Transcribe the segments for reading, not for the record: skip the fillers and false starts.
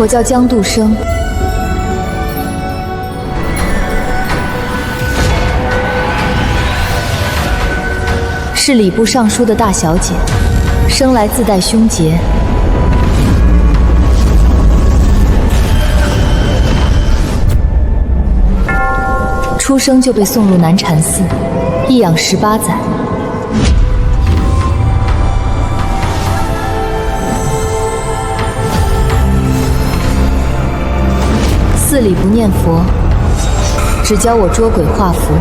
我叫江杜生，是礼部尚书的大小姐，生来自带凶劫。出生就被送入南禅寺，一养18载。寺里不念佛，只教我捉鬼画符。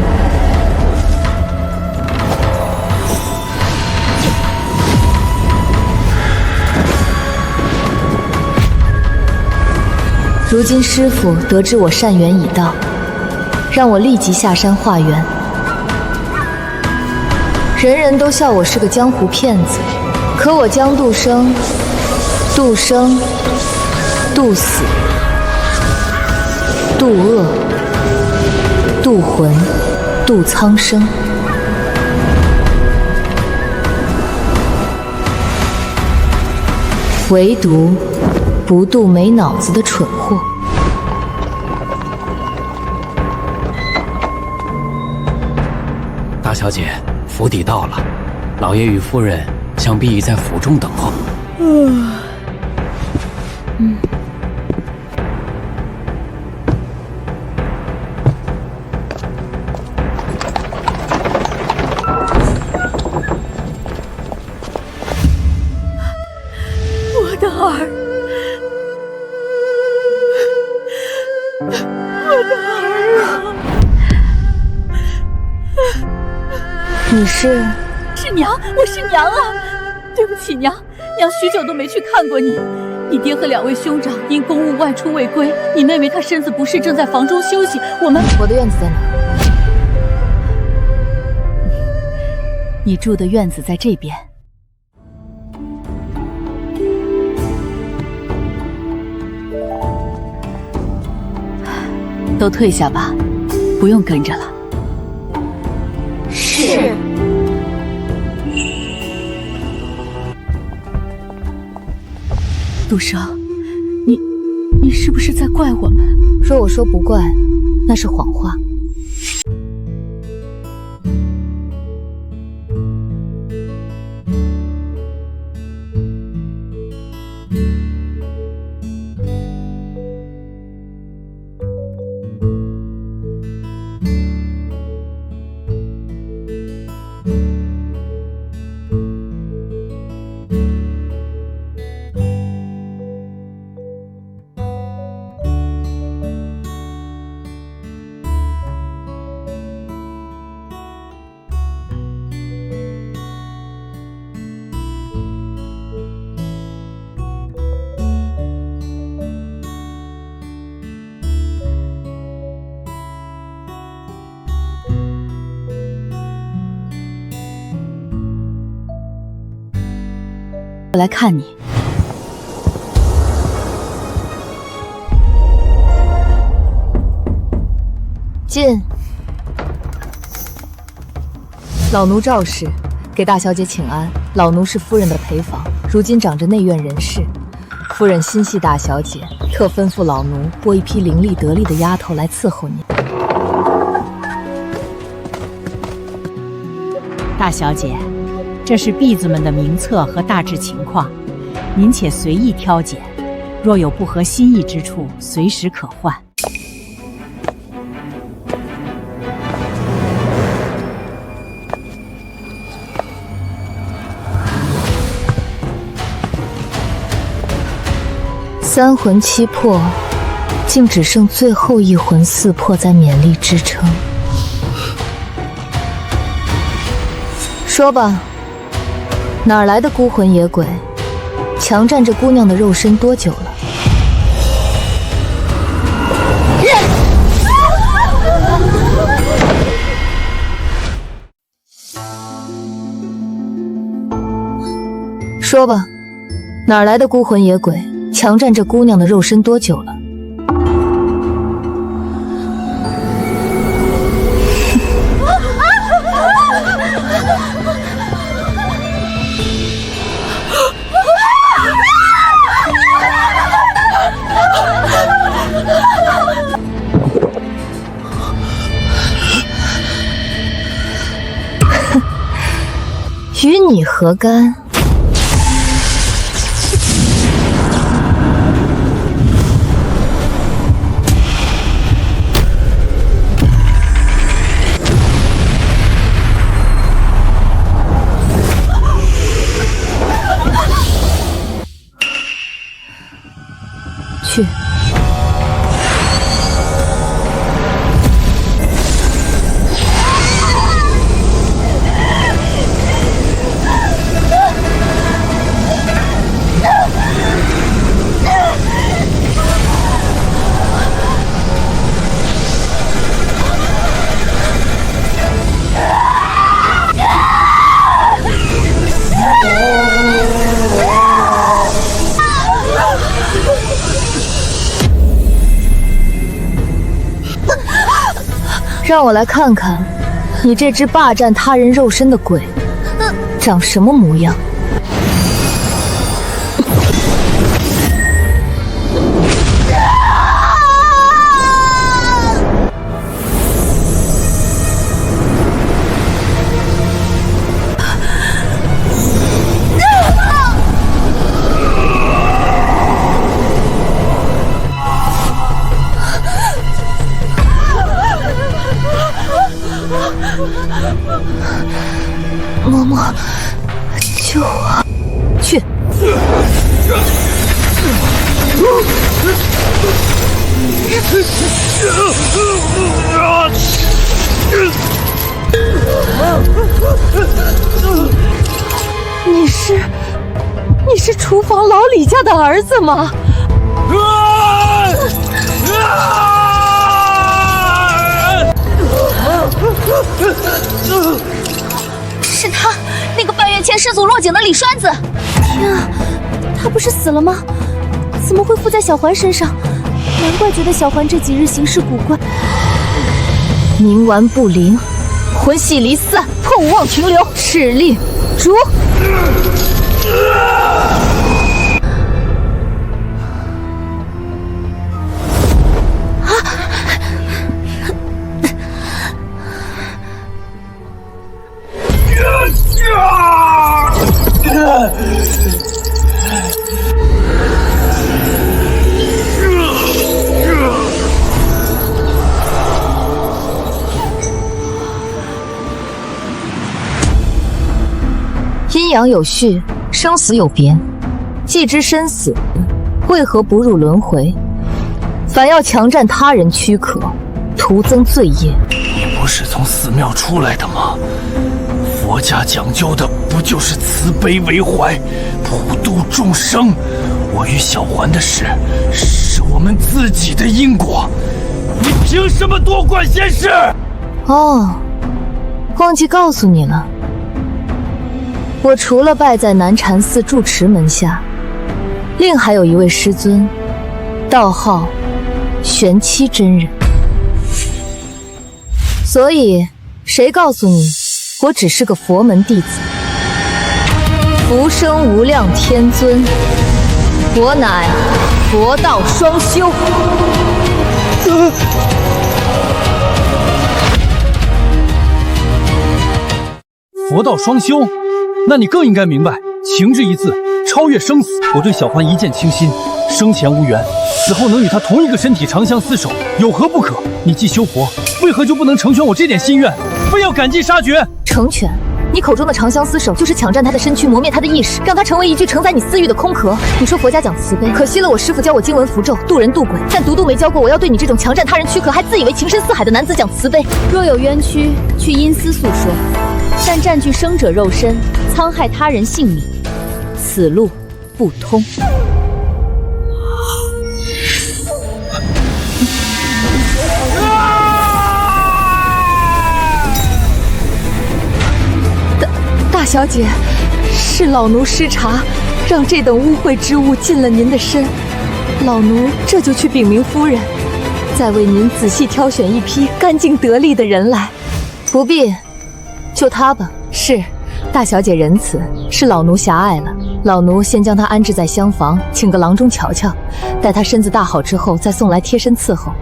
如今师父得知我善缘已到，让我立即下山化缘。人人都笑我是个江湖骗子，可我江杜生，渡生，渡死，渡恶，渡魂，渡苍生。唯独不渡没脑子的蠢货。大小姐，府邸到了，老爷与夫人想必已在府中等候。我的儿，我的儿啊！你是娘，我是娘啊！对不起娘，娘许久都没去看过你。你爹和2位兄长因公务外出未归，你妹妹她身子不适，正在房中休息。我的院子在哪？你住的院子在这边。都退下吧，不用跟着了。是。杜生，你是不是在怪我们？若我说不怪，那是谎话。我来看你。进。老奴赵氏，给大小姐请安。老奴是夫人的陪房，如今长着内院人事，夫人心系大小姐，特吩咐老奴拨一批伶俐得力的丫头来伺候你。大小姐，这是婢子们的名册和大致情况，您且随意挑拣，若有不合心意之处，随时可换。3魂7魄，竟只剩最后1魂4魄在勉力支撑。说吧，哪儿来的孤魂野鬼，强占这姑娘的肉身多久了？说吧，哪儿来的孤魂野鬼，强占这姑娘的肉身多久了？与你何干？去。让我来看看，你这只霸占他人肉身的鬼，长什么模样？嬷嬷，救我！去！你是厨房老李家的儿子吗？是他，那个半月前失足落井的李栓子。天啊，他不是死了吗？怎么会附在小环身上？难怪觉得小环这几日行事古怪。冥顽不灵，魂系离散，破无望群流，敕令逐。阴阳有序，生死有别。既知生死，为何不入轮回？反要强占他人躯壳，徒增罪业。你不是从寺庙出来的吗？佛家讲究的不就是慈悲为怀，普度众生？我与小环的事，是我们自己的因果，你凭什么多管闲事？哦，忘记告诉你了，我除了拜在南禅寺住持门下，另还有一位师尊，道号玄七真人。所以，谁告诉你我只是个佛门弟子？福生无量天尊，我乃佛道双修。佛道双修，那你更应该明白情之一字，超越生死。我对小环一见倾心，生前无缘，死后能与她同一个身体长相厮守，有何不可？你既修佛，为何就不能成全我这点心愿，非要赶尽杀绝？成全？你口中的长相厮守，就是抢占他的身躯，磨灭他的意识，让他成为一具承载你私欲的空壳。你说佛家讲慈悲，可惜了我师父教我经文符咒，渡人渡鬼，但独独没教过我要对你这种强占他人躯壳还自以为情深似海的男子讲慈悲。若有冤屈，去阴司诉说，但占据生者肉身，戕害他人性命，此路不通。大小姐，是老奴失察，让这等污秽之物进了您的身，老奴这就去禀明夫人，再为您仔细挑选一批干净得力的人来。不必，就他吧。是，大小姐仁慈，是老奴狭隘了。老奴先将他安置在厢房，请个郎中瞧瞧，待他身子大好之后，再送来贴身伺候。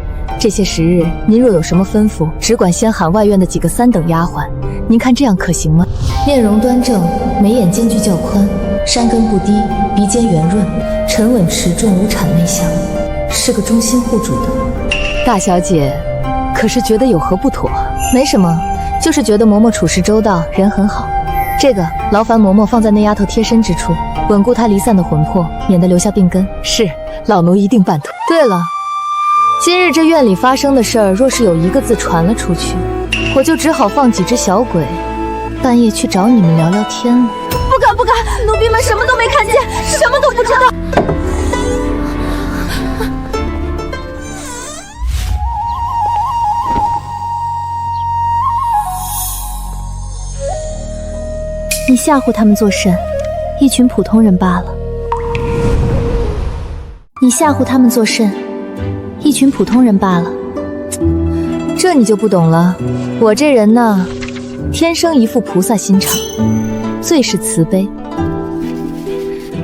这些时日，您若有什么吩咐，只管先喊外院的几个3等丫鬟。您看这样可行吗？面容端正，眉眼间距较宽，山根不低，鼻尖圆润，沉稳持重，无谄媚相，是个忠心护主的。大小姐，可是觉得有何不妥？没什么，就是觉得嬷嬷处事周到，人很好。这个劳烦嬷嬷放在那丫头贴身之处，稳固她离散的魂魄，免得留下病根。是，老奴一定办妥。对了，今日这院里发生的事儿，若是有一个字传了出去，我就只好放几只小鬼，半夜去找你们聊聊天了。不敢不敢，奴婢们什么都没看见，什么都不知道。你吓唬他们作甚？一群普通人罢了。你吓唬他们作甚？一群普通人罢了。这你就不懂了，我这人呢，天生一副菩萨心肠，最是慈悲，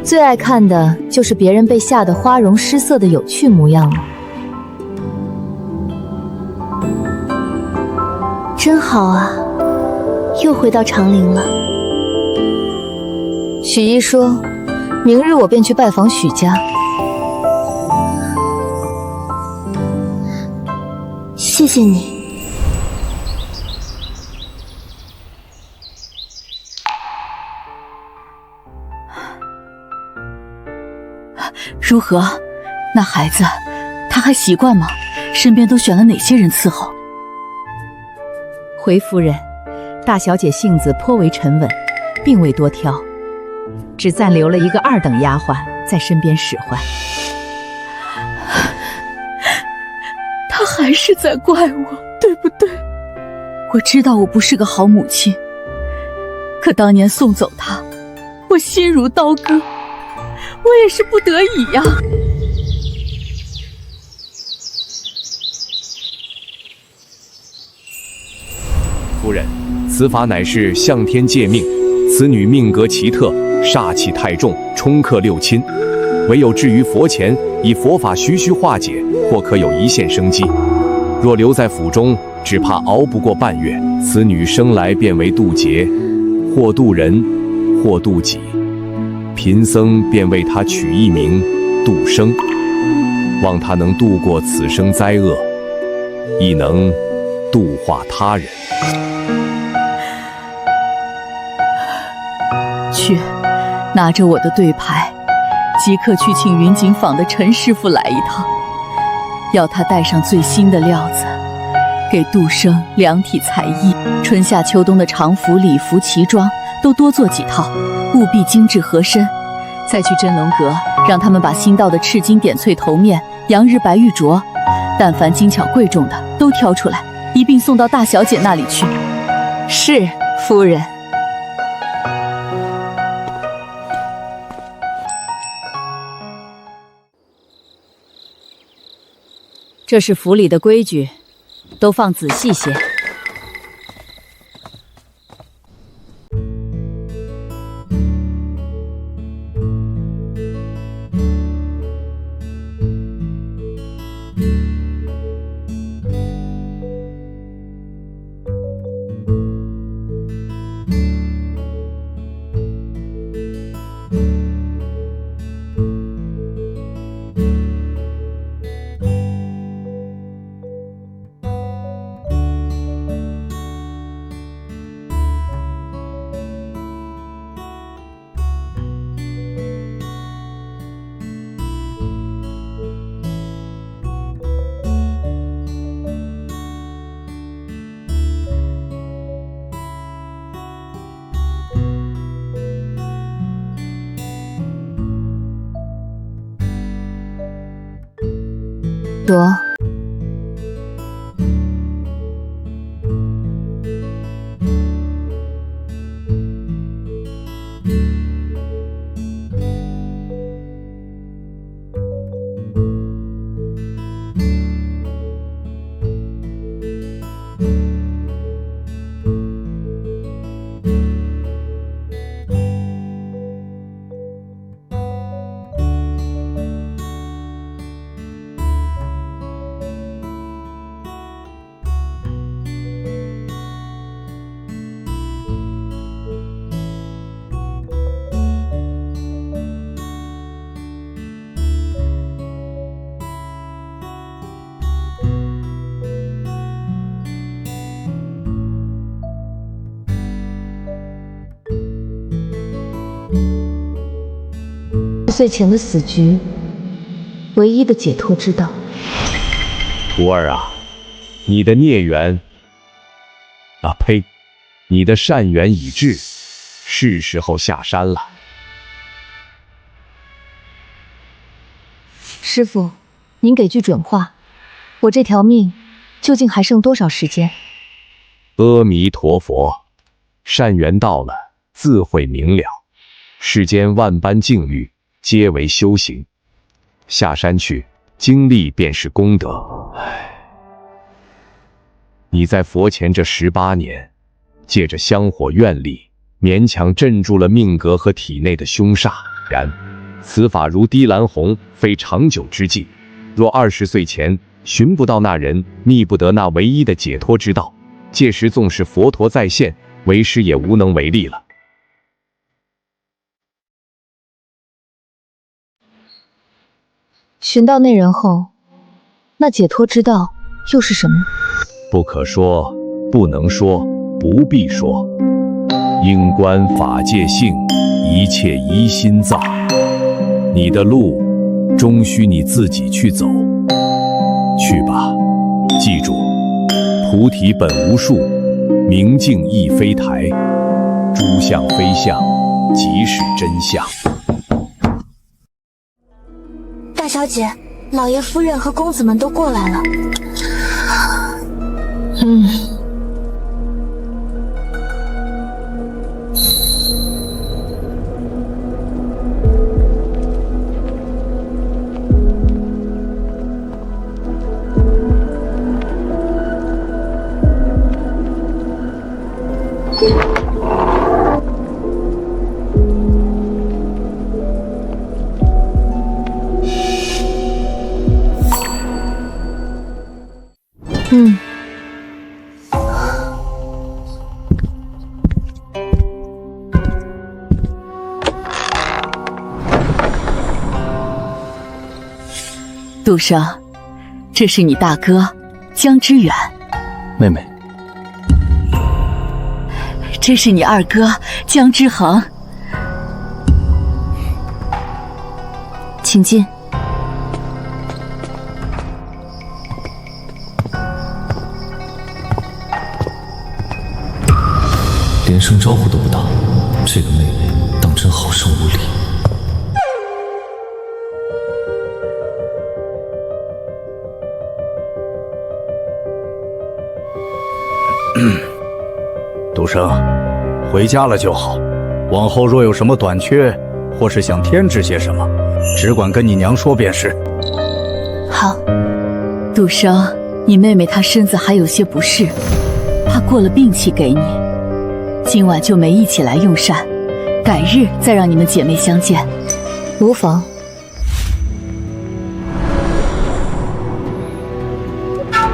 最爱看的就是别人被吓得花容失色的有趣模样了。真好啊，又回到长陵了。许医说，明日我便去拜访许家。谢谢你。如何？那孩子，他还习惯吗？身边都选了哪些人伺候？回夫人，大小姐性子颇为沉稳，并未多挑，只暂留了一个2等丫鬟在身边使唤。他还是在怪我，对不对？我知道我不是个好母亲，可当年送走他，我心如刀割，我也是不得已呀。夫人，此法乃是向天借命，此女命格奇特，煞气太重，冲克6亲，唯有置于佛前，以佛法徐徐化解，或可有一线生机。若留在府中，只怕熬不过半月。此女生来便为渡劫，或渡人，或渡己。贫僧便为她取一名渡生，望她能度过此生灾厄，亦能度化他人。去，拿着我的对牌，即刻去请云锦坊的陈师傅来一趟，要他带上最新的料子，给杜生量体裁衣，春夏秋冬的常服、礼服、旗装都多做几套，务必精致合身。再去真龙阁，让他们把新到的赤金点翠头面、洋日白玉镯，但凡精巧贵重的都挑出来，一并送到大小姐那里去。是，夫人。这是府里的规矩，都放仔细些。说，岁前的死局，唯一的解脱之道。徒儿啊，你的孽缘，呸，你的善缘已至，是时候下山了。师父，您给句准话，我这条命究竟还剩多少时间？阿弥陀佛，善缘到了，自会明了。世间万般境遇，皆为修行。下山去，经历便是功德。你在佛前这18年，借着香火愿力，勉强镇住了命格和体内的凶煞。然，此法如滴蓝红，非长久之计。若20岁前寻不到那人，觅不得那唯一的解脱之道，届时纵使佛陀再现，为师也无能为力了。寻到那人后，那解脱之道又是什么？不可说，不能说，不必说。应观法界性，一切依心造。你的路，终须你自己去走。去吧，记住，菩提本无树，明镜亦非台，诸相非相，即是真相。大小姐，老爷夫人和公子们都过来了。杜生，这是你大哥江之远。妹妹，这是你二哥江之恒。请进。连声招呼都不打，这个妹妹当真好生无礼。独生，回家了就好。往后若有什么短缺，或是想添置些什么，只管跟你娘说便是。好。杜生，你妹妹她身子还有些不适，怕过了病期给你。今晚就没一起来用膳，改日再让你们姐妹相见。无妨。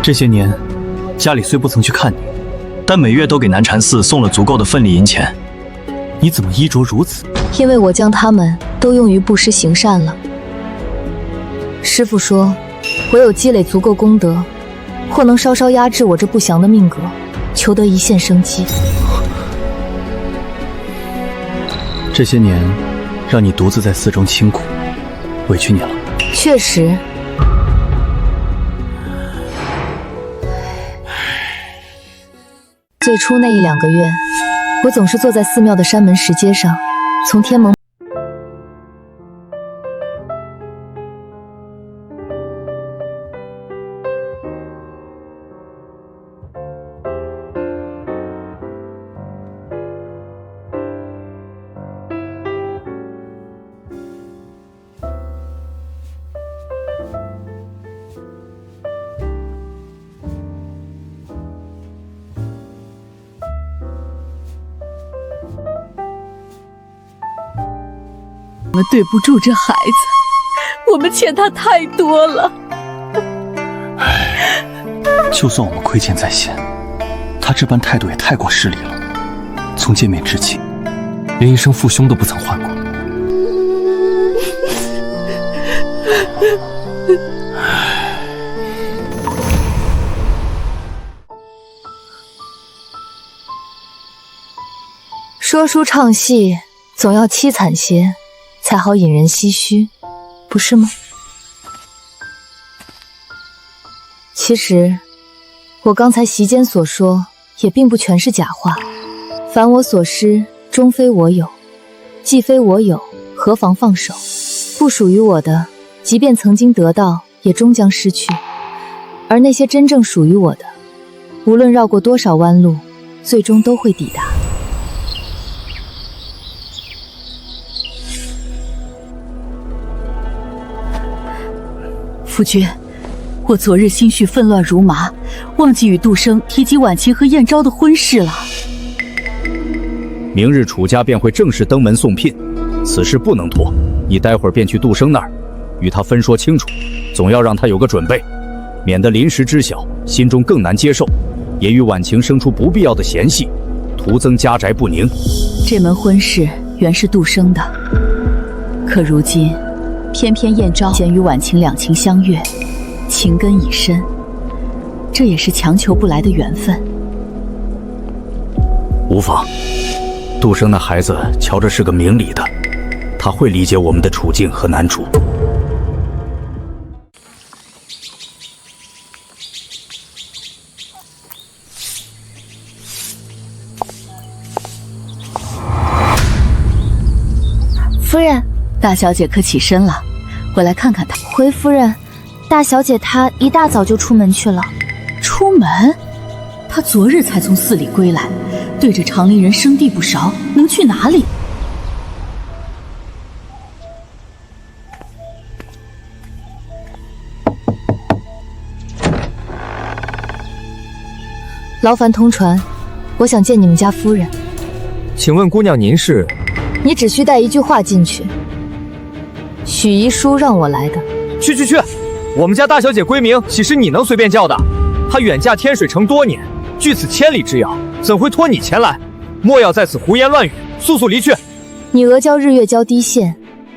这些年，家里虽不曾去看你，但每月都给南禅寺送了足够的份礼银钱。你怎么衣着如此？因为我将它们都用于布施行善了。师父说，唯有积累足够功德，或能稍稍压制我这不祥的命格，求得一线生机。这些年，让你独自在寺中清苦，委屈你了。确实。最初那1-2个月，我总是坐在寺庙的山门石阶上，从天蒙。我们对不住这孩子，我们欠他太多了。就算我们亏欠在先，他这般态度也太过失礼了。从见面至今，连一声父兄都不曾唤过。说书唱戏总要凄惨些，才好引人唏嘘，不是吗？其实，我刚才席间所说也并不全是假话。凡我所失，终非我有；既非我有，何妨放手？不属于我的，即便曾经得到，也终将失去；而那些真正属于我的，无论绕过多少弯路，最终都会抵达。夫君，我昨日心绪纷乱如麻，忘记与杜生提及婉晴和燕昭的婚事了。明日楚家便会正式登门送聘，此事不能拖。你待会儿便去杜生那儿，与他分说清楚，总要让他有个准备，免得临时知晓，心中更难接受，也与婉晴生出不必要的嫌隙，徒增家宅不宁。这门婚事原是杜生的，可如今偏偏燕昭见与婉晴两情相悦，情根已深，这也是强求不来的缘分。无妨，杜生那孩子瞧着是个明理的，他会理解我们的处境和难处。夫人，大小姐可起身了，我来看看她。回夫人，大小姐她一大早就出门去了。出门？她昨日才从寺里归来，对着长陵人生地不熟，能去哪里？劳烦通传，我想见你们家夫人。请问姑娘您是？你只需带一句话进去。许遗书让我来的。去！我们家大小姐闺名岂是你能随便叫的？她远嫁天水城多年，距此千里之遥，怎会托你前来？莫要在此胡言乱语，速速离去！你阿胶日月胶低陷，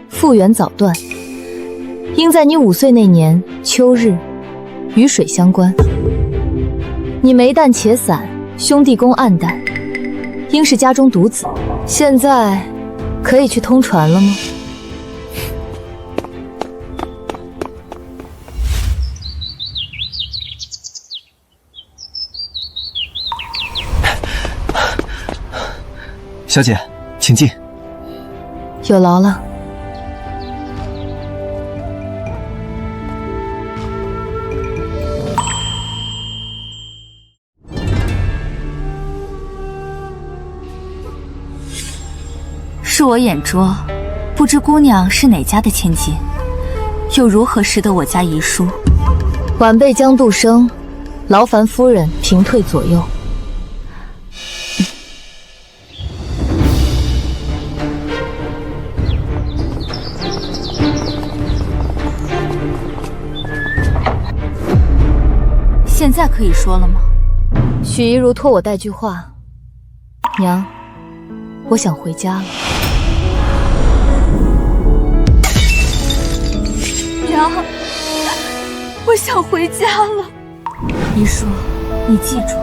复原早断，应在你5岁那年秋日，与水相关。你眉淡且散，兄弟宫暗淡，应是家中独子。现在可以去通传了吗？小姐，请进。有劳了。恕我眼拙，不知姑娘是哪家的千金，又如何识得我家遗书？晚辈江杜生，劳烦夫人平退左右。现在可以说了吗？许遗如托我带句话，娘，我想回家了。娘，我想回家了。遗书，你记住，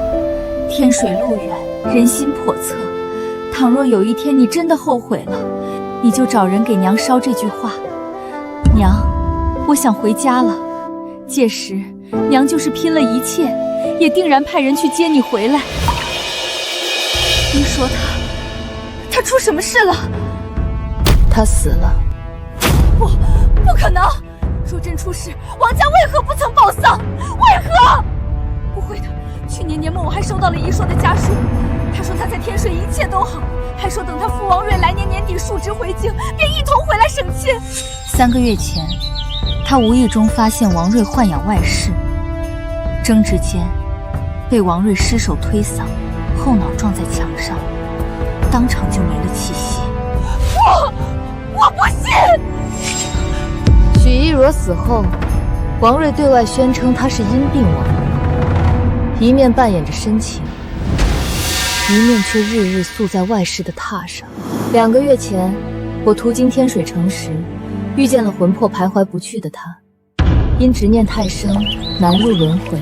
天水路远，人心叵测。倘若有一天你真的后悔了，你就找人给娘捎这句话。娘，我想回家了。届时，娘就是拼了一切，也定然派人去接你回来。你说他出什么事了？他死了。不可能！若真出事，王家为何不曾报丧？为何？不会的，去年年末我还收到了遗硕的家书，他说他在天水一切都好，还说等他父王瑞来年年底述职回京，便一同回来省亲。3个月前，他无意中发现王瑞豢养外室，争执间被王瑞失手推搡，后脑撞在墙上，当场就没了气息。我不信！许一若死后，王瑞对外宣称他是因病亡，一面扮演着深情，一面却日日宿在外室的榻上。2个月前，我途经天水城时，遇见了魂魄徘徊不去的他，因执念太深，难入轮回，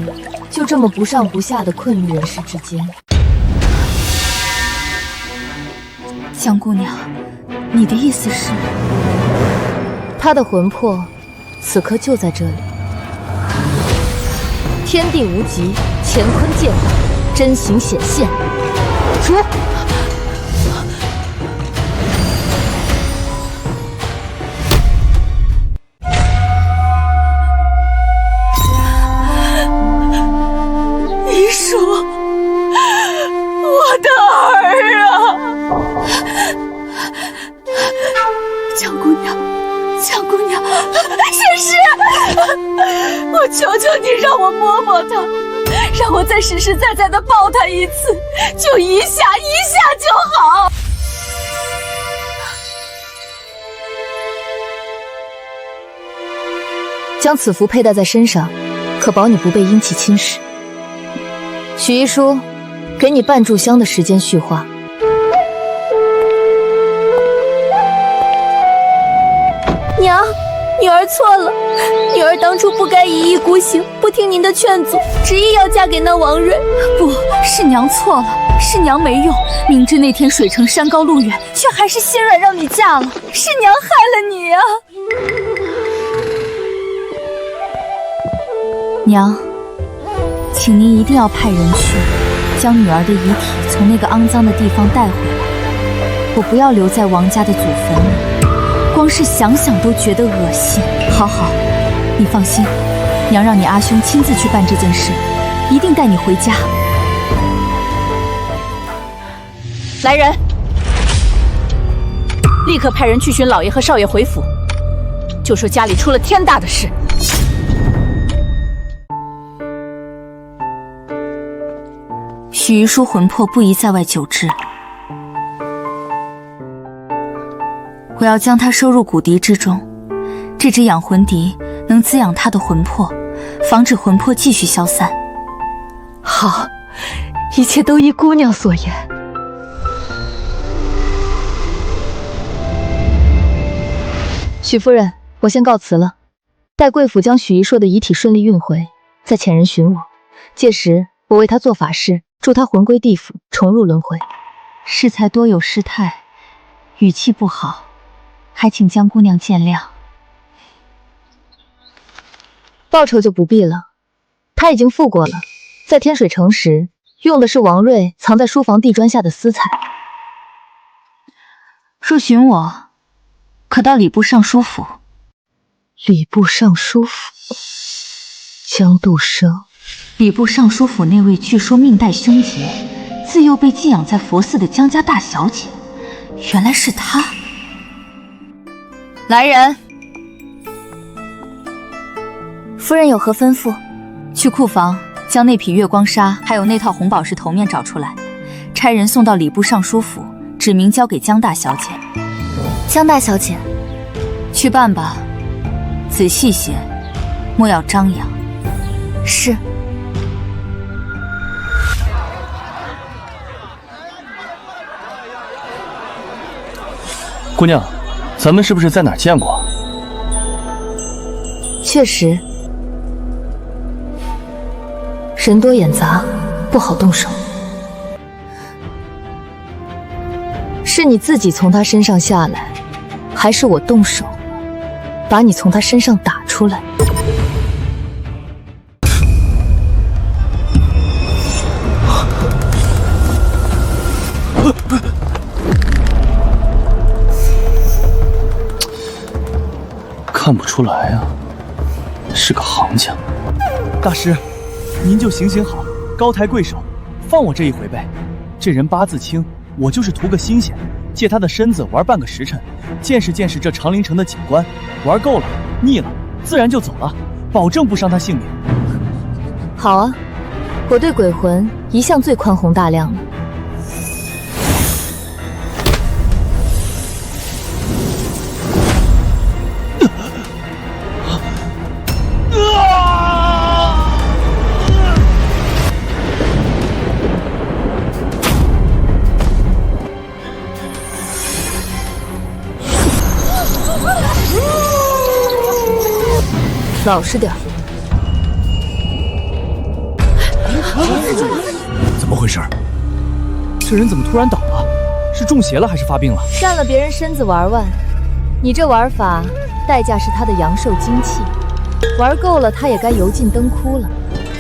就这么不上不下的困于人世之间。江姑娘，你的意思是？他的魂魄此刻就在这里。天地无极，乾坤界法，真形显现。出！你说，我的儿啊！江姑娘，江姑娘，仙师，我求求你让我摸摸他，让我再实实在在的抱他一次，就一下就好。将此符佩戴在身上，可保你不被阴气侵蚀。许一书，给你半炷香的时间续话。娘，女儿错了，女儿当初不该一意孤行，不听您的劝阻，执意要嫁给那王瑞。不是娘错了，是娘没用，明知那天水城山高路远，却还是心软让你嫁了，是娘害了你啊！娘，请您一定要派人去，将女儿的遗体从那个肮脏的地方带回来。我不要留在王家的祖坟里，光是想想都觉得恶心。好好，你放心，娘让你阿兄亲自去办这件事，一定带你回家。来人，立刻派人去寻老爷和少爷回府，就说家里出了天大的事。许一书魂魄不宜在外久滞，我要将它收入骨笛之中。这只养魂笛能滋养他的魂魄，防止魂魄继续消散。好，一切都依姑娘所言。许夫人，我先告辞了。待贵府将许一硕的遗体顺利运回，再遣人寻我。届时我为他做法事，助他魂归地府，重入轮回。适才多有失态，语气不好，还请江姑娘见谅。报酬就不必了，他已经付过了。在天水城时，用的是王瑞藏在书房地砖下的私彩。若寻我，可到礼部尚书府。礼部尚书府，江杜生。礼部尚书府那位据说命带凶劫，自幼被寄养在佛寺的江家大小姐，原来是她。来人！夫人有何吩咐？去库房将那匹月光纱还有那套红宝石头面找出来，差人送到礼部尚书府，指明交给江大小姐。江大小姐，去办吧，仔细些，莫要张扬。是。姑娘，咱们是不是在哪儿见过？确实，人多眼杂，不好动手。是你自己从他身上下来，还是我动手把你从他身上打出来？看不出来啊，是个行家。大师，您就行行好，高抬贵手，放我这一回呗。这人八字轻，我就是图个新鲜，借他的身子玩半个时辰，见识见识这长陵城的景观。玩够了，腻了，自然就走了，保证不伤他性命。好啊，我对鬼魂一向最宽宏大量了。老实点。怎么回事？这人怎么突然倒了？是中邪了还是发病了？占了别人身子玩玩，你这玩法代价是他的阳寿精气，玩够了他也该油尽灯枯了。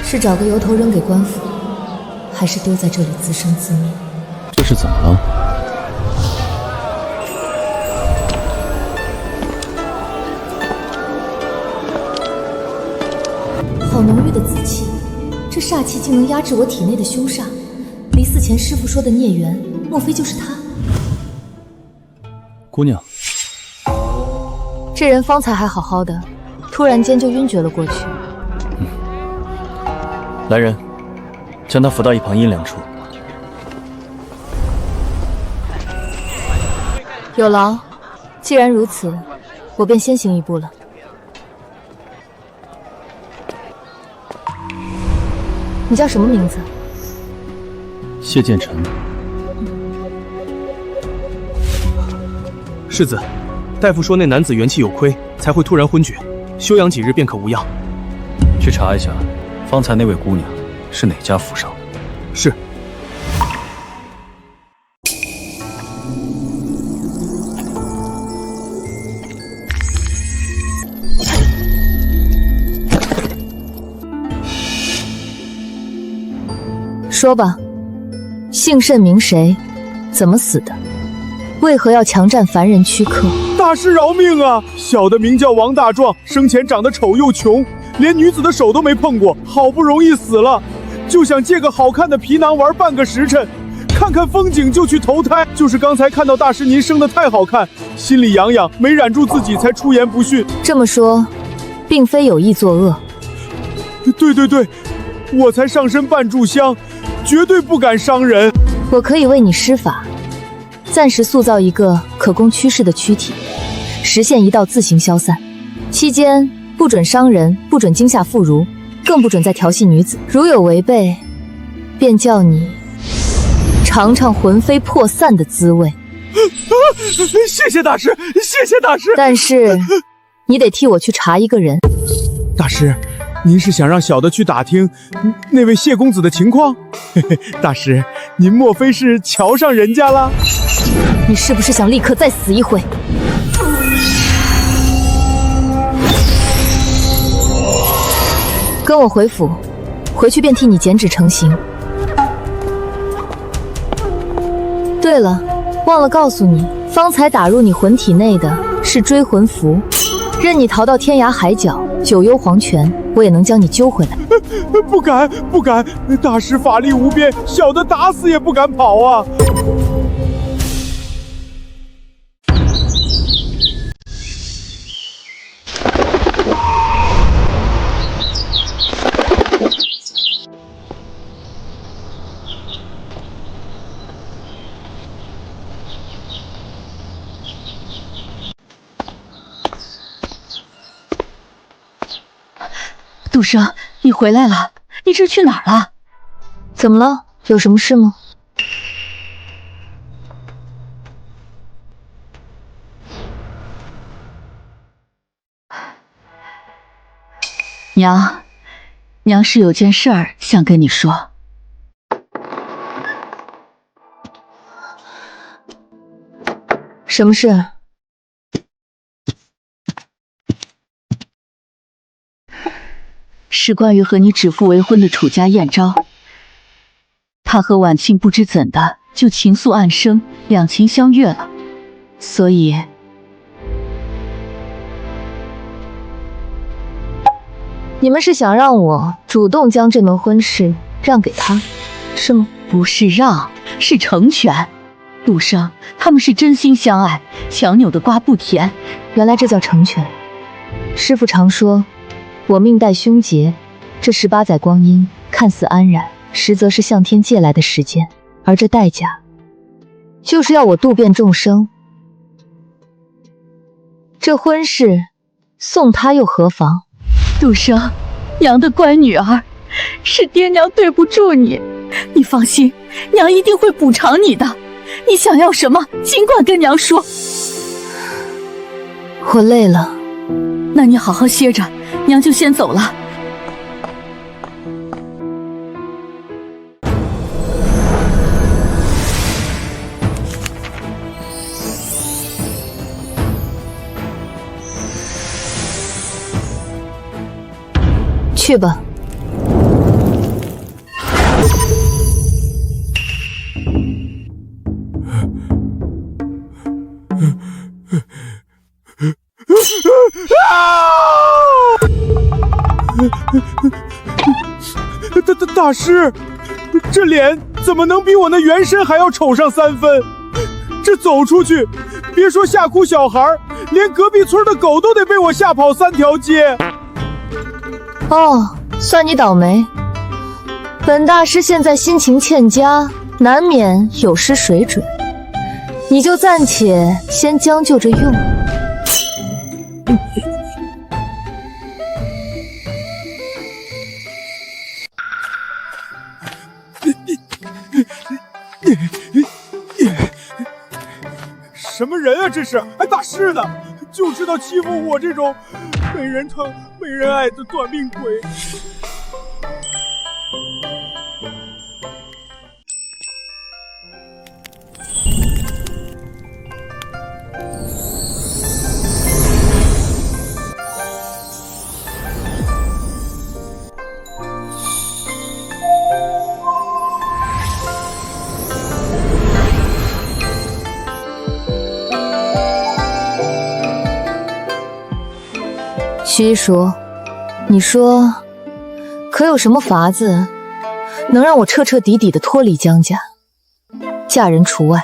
是找个由头扔给官府，还是丢在这里自生自灭？这是怎么了？好浓郁的紫气，这煞气竟能压制我体内的凶煞。离死前师傅说的孽缘，莫非就是他？姑娘，这人方才还好好的，突然间就晕厥了过去。来人，将他扶到一旁阴凉处。有劳。既然如此，我便先行一步了。你叫什么名字？谢剑尘。世子，大夫说那男子元气有亏，才会突然昏厥，休养几日便可无恙。去查一下，方才那位姑娘是哪家府上？是。说吧，姓甚名谁，怎么死的？为何要强占凡人躯壳？大师饶命啊！小的名叫王大壮，生前长得丑又穷，连女子的手都没碰过，好不容易死了，就想借个好看的皮囊玩半个时辰，看看风景就去投胎。就是刚才看到大师您生得太好看，心里痒痒，没忍住自己才出言不逊。这么说，并非有意作恶。对，我才上身半炷香，绝对不敢伤人。我可以为你施法，暂时塑造一个可供驱使的躯体，实现一道自行消散。期间不准伤人，不准惊吓妇孺，更不准再调戏女子。如有违背，便叫你尝尝魂飞魄散的滋味。谢谢大师，谢谢大师。但是你得替我去查一个人。大师，您是想让小的去打听那位谢公子的情况？大师，您莫非是瞧上人家了？你是不是想立刻再死一回？跟我回府，回去便替你减脂成型。对了，忘了告诉你，方才打入你魂体内的是追魂符，任你逃到天涯海角，九幽黄泉，我也能将你揪回来。不敢，大师法力无边，小的打死也不敢跑啊。杜生，你回来了，你这是去哪儿了？怎么了？有什么事吗？娘是有件事儿想跟你说。什么事？是关于和你指腹为婚的楚家燕昭，他和婉清不知怎的就情愫暗生，两情相悦了，所以你们是想让我主动将这门婚事让给他，是吗？不是让，是成全。杜生他们是真心相爱，强扭的瓜不甜。原来这叫成全。师父常说，我命带凶劫，这18载光阴看似安然，实则是向天借来的时间，而这代价，就是要我渡遍众生。这婚事送他又何妨？杜生，娘的乖女儿，是爹娘对不住你，你放心，娘一定会补偿你的。你想要什么，尽管跟娘说。我累了，那你好好歇着，娘就先走了。去吧。大师，这脸怎么能比我那原身还要丑上3分？这走出去，别说吓哭小孩，连隔壁村的狗都得被我吓跑3条街。哦，算你倒霉。本大师现在心情欠佳，难免有失水准，你就暂且先将就着用。什么人啊这是？还大师呢，就知道欺负我这种没人疼没人爱的短命鬼。徐一叔，你说，可有什么法子能让我彻彻底底的脱离江家，嫁人除外？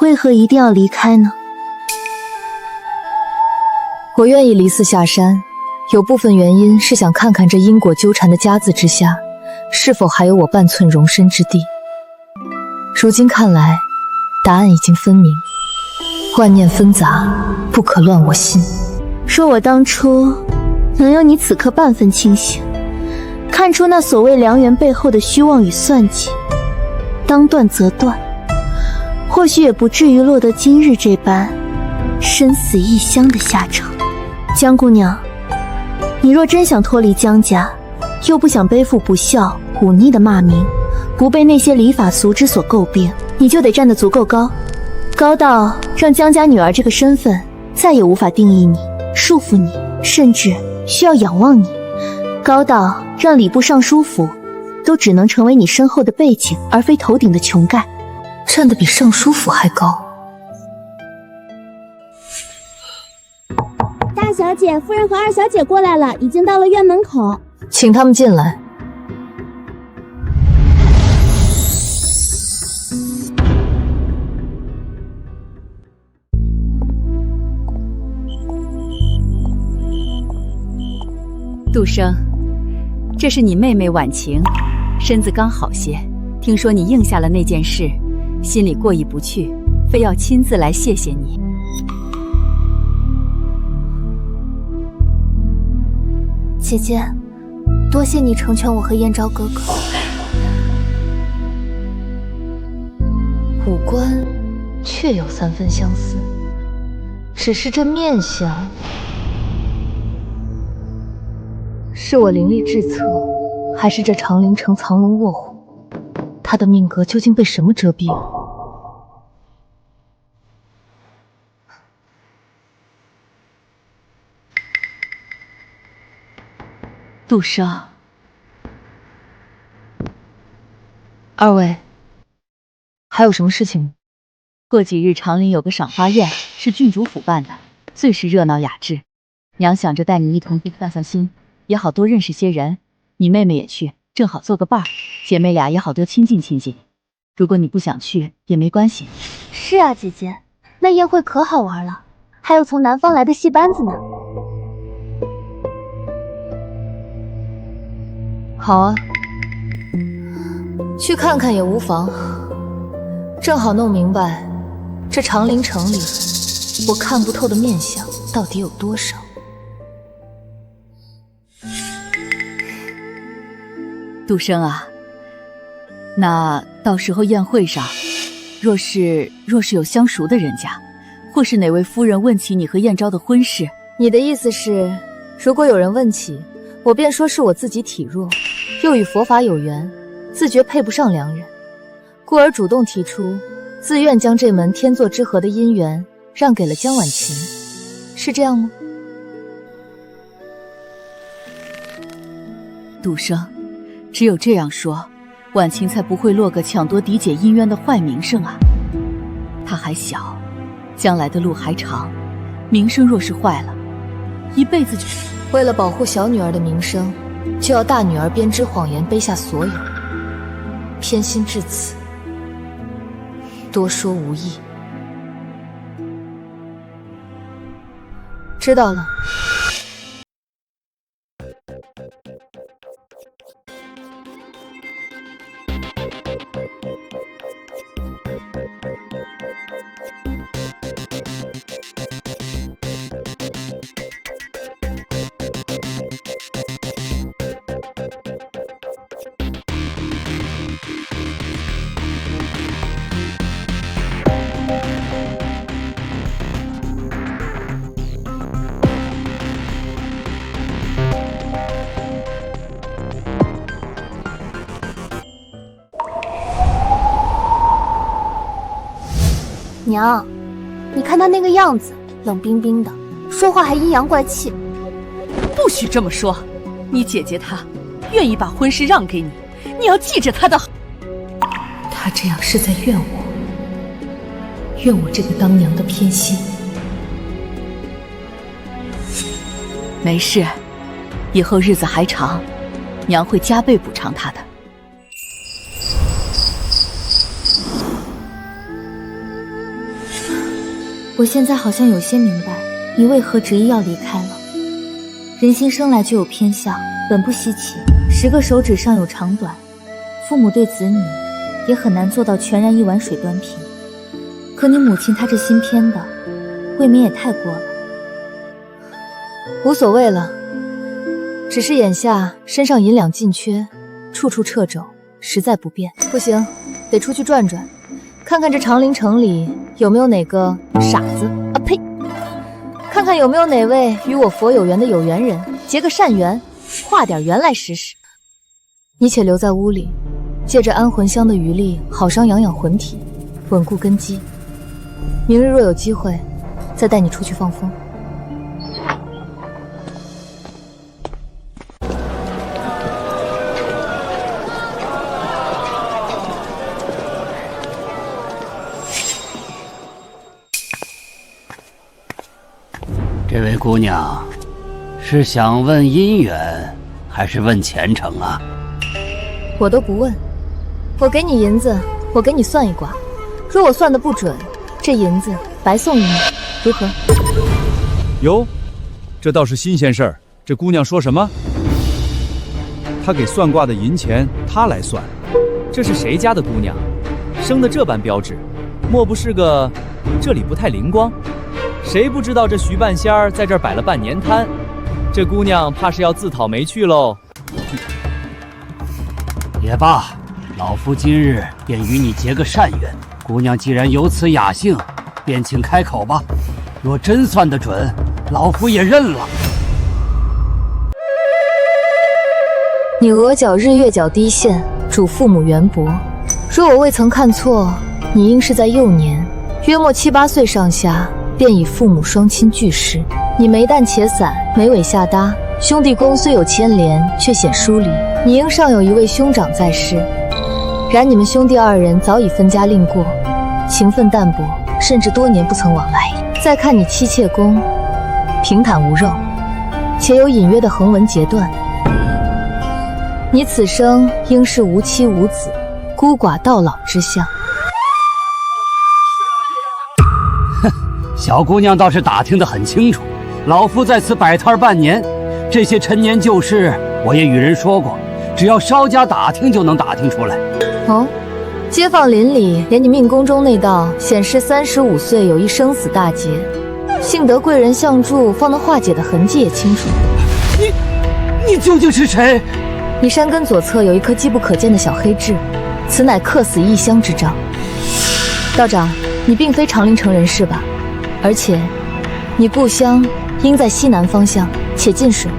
为何一定要离开呢？我愿意离寺下山，有部分原因是想看看这因果纠缠的家字之下，是否还有我半寸容身之地。如今看来，答案已经分明，万念纷杂，不可乱我心。说我当初能有你此刻半分清醒，看出那所谓良缘背后的虚妄与算计，当断则断，或许也不至于落得今日这般生死异乡的下场。江姑娘，你若真想脱离江家，又不想背负不孝忤逆的骂名，不被那些礼法俗之所诟病，你就得站得足够高，高到让江家女儿这个身份再也无法定义你，束缚你，甚至需要仰望你，高到让礼部尚书府都只能成为你身后的背景，而非头顶的穹盖。站得比尚书府还高。大小姐，夫人和二小姐过来了，已经到了院门口，请他们进来。杜生，这是你妹妹婉晴，身子刚好些，听说你应下了那件事，心里过意不去，非要亲自来谢谢你。姐姐，多谢你成全我和燕昭哥哥。五官确有3分相似，只是这面相，是我灵力至测，还是这长陵城藏龙卧虎？他的命格究竟被什么遮蔽了？杜生，二位还有什么事情吗？过几日长陵有个赏花宴，是郡主府办的，最是热闹雅致。娘想着带你一同去散散心，也好多认识些人。你妹妹也去，正好做个伴儿，姐妹俩也好多亲近亲近。如果你不想去也没关系。是啊，姐姐，那宴会可好玩了，还有从南方来的戏班子呢。好啊，去看看也无妨，正好弄明白这长陵城里我看不透的面相到底有多少。杜生啊，那到时候宴会上，若是有相熟的人家，或是哪位夫人问起你和燕昭的婚事，你的意思是，如果有人问起，我便说是我自己体弱，又与佛法有缘，自觉配不上良人，故而主动提出自愿将这门天作之合的姻缘让给了江婉晴，是这样吗？杜生，只有这样说，婉晴才不会落个抢夺嫡姐姻缘的坏名声啊。她还小，将来的路还长，名声若是坏了，一辈子就……为了保护小女儿的名声，就要大女儿编织谎言背下所有，偏心至此，多说无益。知道了。娘，你看他那个样子，冷冰冰的，说话还阴阳怪气。不许这么说，你姐姐她愿意把婚事让给你，你要记着她的好。她这样是在怨我，怨我这个当娘的偏心。没事，以后日子还长，娘会加倍补偿她的。我现在好像有些明白你为何执意要离开了。人心生来就有偏向，本不稀奇，10个手指上有长短，父母对子女也很难做到全然一碗水端平。可你母亲她这心偏的，未免也太过了。无所谓了，只是眼下身上银两尽缺，处处掣肘，实在不便。不行，得出去转转，看看这长陵城里有没有哪个傻子啊呸！看看有没有哪位与我佛有缘的有缘人，结个善缘，化点缘来试试。你且留在屋里，借着安魂香的余力，好生养养魂体，稳固根基。明日若有机会，再带你出去放风。这位姑娘，是想问姻缘，还是问前程啊？我都不问，我给你银子，我给你算一卦，若我算的不准，这银子白送你，如何？哟，这倒是新鲜事儿。这姑娘说什么？她给算卦的银钱，她来算。这是谁家的姑娘？生得这般标致，莫不是个这里不太灵光？谁不知道这徐半仙儿在这儿摆了半年摊？这姑娘怕是要自讨没趣喽。也罢，老夫今日便与你结个善缘。姑娘既然有此雅兴，便请开口吧。若真算得准，老夫也认了。你额角日月角低陷，主父母缘薄。若我未曾看错，你应是在幼年，约莫7、8岁上下，便以父母双亲俱失。你眉淡且散，眉尾下搭，兄弟宫虽有牵连，却显疏离。你应尚有一位兄长在世，然你们兄弟2人早已分家另过，情分淡薄，甚至多年不曾往来。再看你妻妾宫，平坦无肉，且有隐约的横纹截断。你此生应是无妻无子，孤寡到老之相。小姑娘倒是打听得很清楚，老夫在此摆摊半年，这些陈年旧事我也与人说过，只要稍加打听就能打听出来。哦，街坊邻里连你命宫中那道显示35岁有一生死大劫，幸得贵人相助，方能化解的痕迹也清楚。你究竟是谁？你山根左侧有一颗机不可见的小黑痣，此乃客死异乡之兆。道长，你并非长陵城人士吧？而且，你故乡应在西南方向，且近水。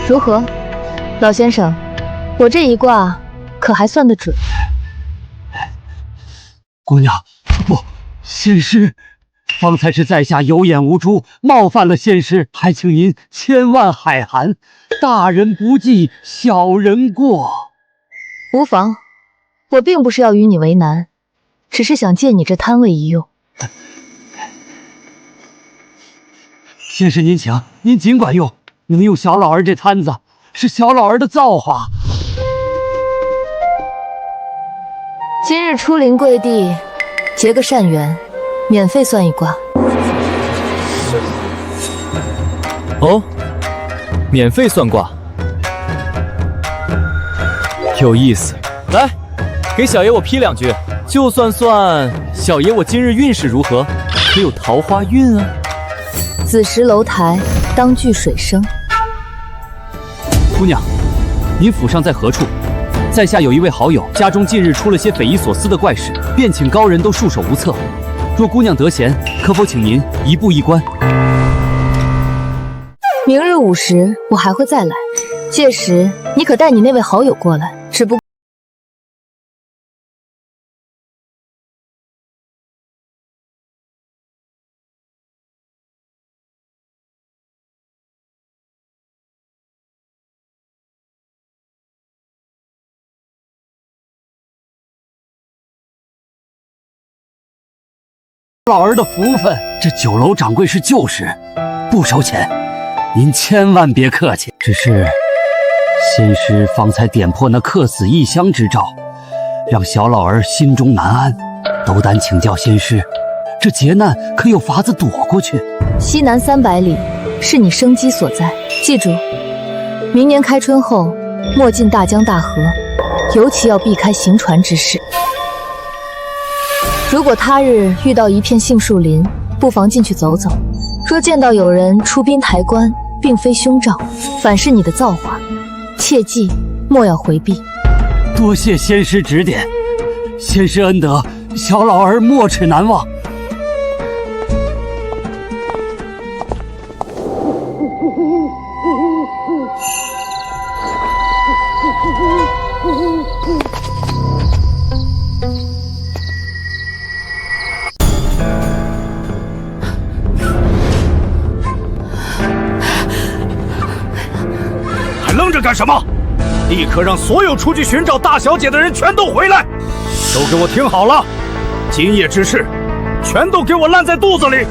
如何，老先生？我这一卦可还算得准？姑娘，不，仙师，方才是在下有眼无珠，冒犯了仙师，还请您千万海涵，大人不计，小人过。无妨，我并不是要与你为难，只是想借你这摊位一用。仙师您请，您尽管用，能用小老儿这摊子，是小老儿的造化。今日出临贵地，结个善缘，免费算一卦。哦，免费算卦，有意思。来，给小爷我批2句，就算小爷我今日运势如何，可有桃花运啊？子时楼台，当聚水声。姑娘，您府上在何处？在下有一位好友，家中近日出了些匪夷所思的怪事，便请高人都束手无策。若姑娘得闲，可否请您一步一关？明日午时，我还会再来，届时你可带你那位好友过来。只不过老儿的福分，这酒楼掌柜是旧时，不收钱，您千万别客气。只是仙师方才点破那客死异乡之兆，让小老儿心中难安，斗胆请教仙师，这劫难可有法子躲过去？西南300里是你生机所在，记住，明年开春后莫进大江大河，尤其要避开行船之事。如果他日遇到一片杏树林，不妨进去走走。若见到有人出滨抬棺，并非凶兆，反是你的造化，切记莫要回避。多谢仙师指点，仙师恩德，小老儿没齿难忘。愣着干什么？立刻让所有出去寻找大小姐的人全都回来！都给我听好了，今夜之事，全都给我烂在肚子里。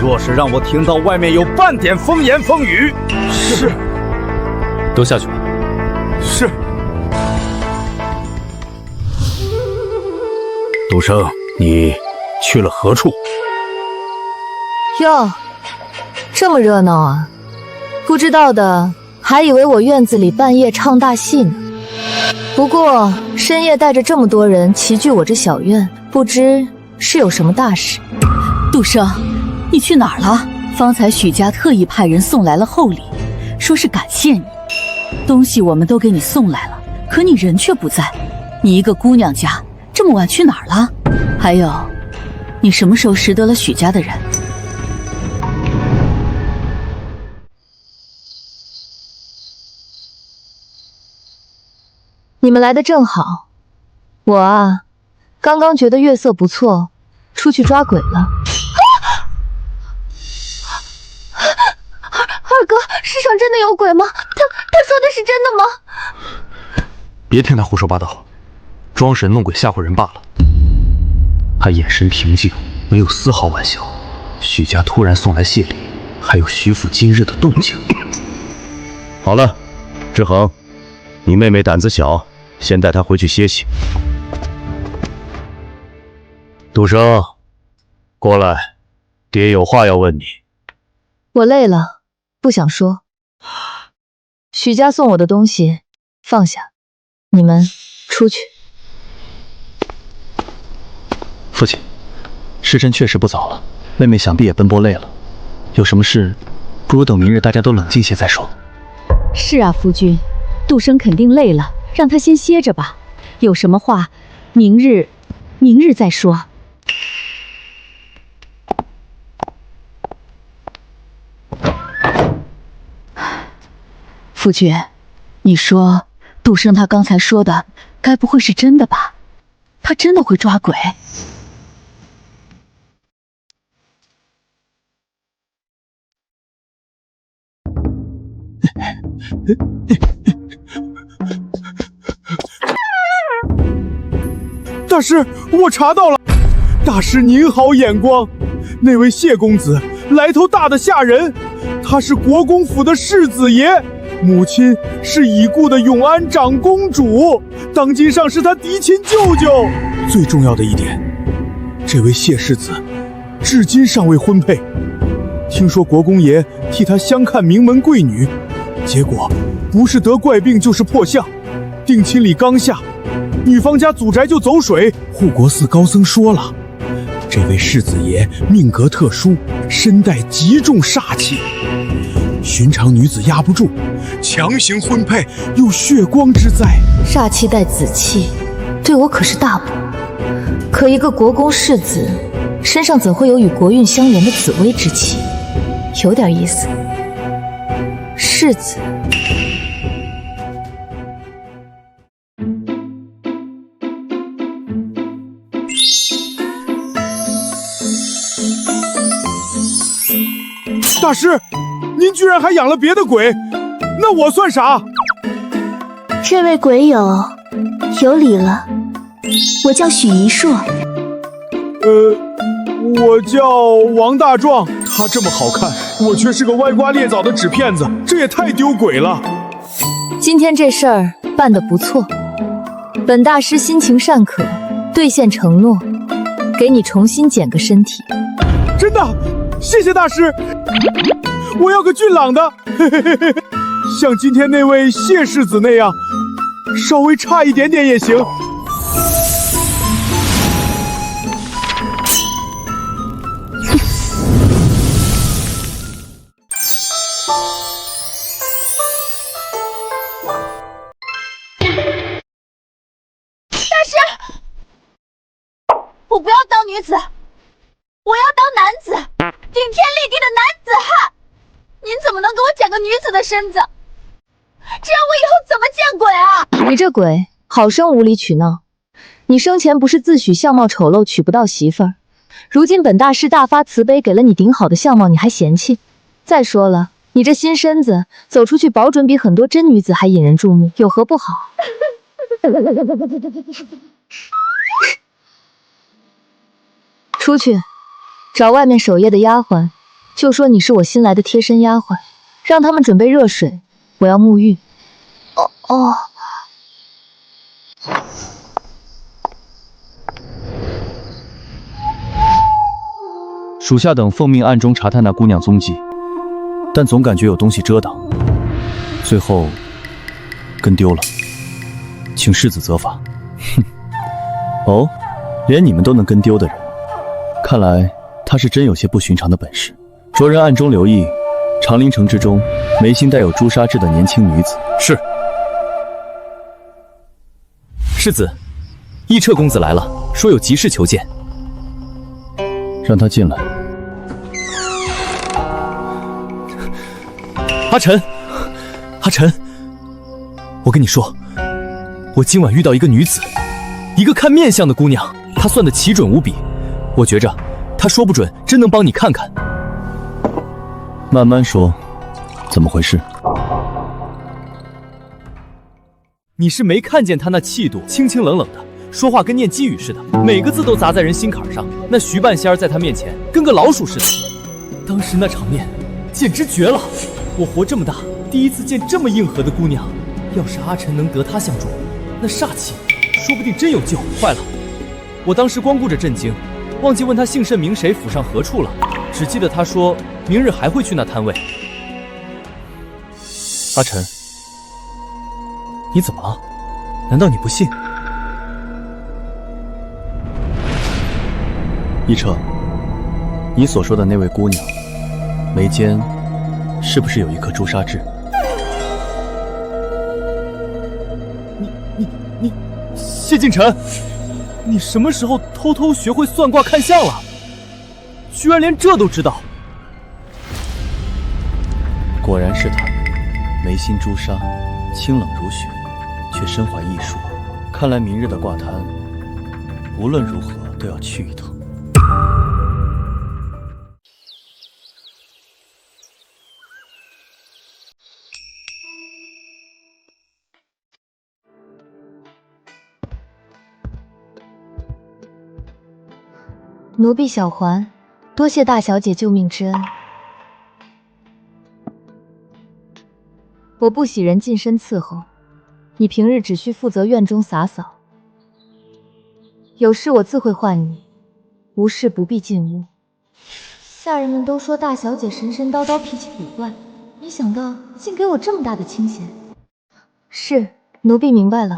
若是让我听到外面有半点风言风语，是，都下去吧。是。杜生，你去了何处？哟，这么热闹啊！不知道的还以为我院子里半夜唱大戏呢。不过深夜带着这么多人齐聚我这小院，不知是有什么大事。杜生，你去哪儿了？方才许家特意派人送来了厚礼，说是感谢你。东西我们都给你送来了，可你人却不在。你一个姑娘家，这么晚去哪儿了？还有，你什么时候识得了许家的人？你们来的正好，我啊，刚刚觉得月色不错，出去抓鬼了。二哥，世上真的有鬼吗？他说的是真的吗？别听他胡说八道，装神弄鬼吓唬人罢了。他眼神平静，没有丝毫玩笑。许家突然送来谢礼，还有徐府今日的动静。好了，志恒，你妹妹胆子小，先带她回去歇息。杜生，过来，爹有话要问你。我累了，不想说。许家送我的东西放下，你们出去。父亲，时辰确实不早了，妹妹想必也奔波累了，有什么事，不如等明日大家都冷静些再说。是啊，夫君，杜生肯定累了，让他先歇着吧。有什么话，明日再说。夫君，你说杜生他刚才说的，该不会是真的吧？他真的会抓鬼？大师，我查到了。大师您好眼光，那位谢公子来头大的吓人，他是国公府的世子爷，母亲是已故的永安长公主，当今上是他嫡亲舅舅。最重要的一点，这位谢世子至今尚未婚配。听说国公爷替他相看名门贵女，结果不是得怪病就是破相，定亲礼刚下，女方家祖宅就走水。护国寺高僧说了，这位世子爷命格特殊，身带极重煞气，寻常女子压不住，强行婚配有血光之灾。煞气带紫气，对我可是大补。可一个国公世子，身上怎会有与国运相连的紫薇之气？有点意思。世子。大师，您居然还养了别的鬼，那我算啥？这位鬼友有礼了，我叫许一硕。我叫王大壮。他这么好看，我却是个歪瓜裂枣的纸片子，这也太丢鬼了。今天这事儿办得不错，本大师心情尚可，兑现承诺，给你重新捡个身体。真的，谢谢大师。我要个俊朗的，像今天那位谢世子那样，稍微差一点点也行。我不要当女子，我要当男子，顶天立地的男子汉。您怎么能给我捡个女子的身子？这样我以后怎么见鬼啊？你这鬼好生无理取闹！你生前不是自诩相貌丑陋娶不到媳妇儿，如今本大师大发慈悲给了你顶好的相貌，你还嫌弃？再说了，你这新身子走出去，保准比很多真女子还引人注目，有何不好？出去，找外面守夜的丫鬟，就说你是我新来的贴身丫鬟，让他们准备热水，我要沐浴。哦。属下等奉命暗中查探那姑娘踪迹，但总感觉有东西遮挡，最后跟丢了，请世子责罚。哼，哦，连你们都能跟丢的人。看来他是真有些不寻常的本事。着人暗中留意长陵城之中眉心带有朱砂痣的年轻女子。是。世子，义彻公子来了，说有急事求见。让他进来。阿晨，阿晨，我跟你说，我今晚遇到一个女子，一个看面相的姑娘，她算得奇准无比。我觉着，他说不准真能帮你看看。慢慢说，怎么回事？你是没看见他那气度，清清冷冷的，说话跟念鸡语似的，每个字都砸在人心坎上。那徐半仙儿在他面前跟个老鼠似的，当时那场面简直绝了！我活这么大，第一次见这么硬核的姑娘。要是阿晨能得她相助，那煞气说不定真有救。坏了，我当时光顾着震惊。忘记问他姓甚名谁，府上何处了，只记得他说明日还会去那摊位。阿晨，你怎么了？难道你不信？一彻，你所说的那位姑娘，眉间是不是有一颗朱砂痣？你，谢近臣。你什么时候偷偷学会算卦看相了？居然连这都知道！果然是他，眉心朱砂，清冷如雪，却身怀异术。看来明日的卦摊，无论如何都要去一趟。奴婢小环，多谢大小姐救命之恩。我不喜人近身伺候，你平日只需负责院中洒扫，有事我自会唤你，无事不必进屋。下人们都说大小姐神神叨叨，脾气古怪，没想到竟给我这么大的清闲。是，奴婢明白了。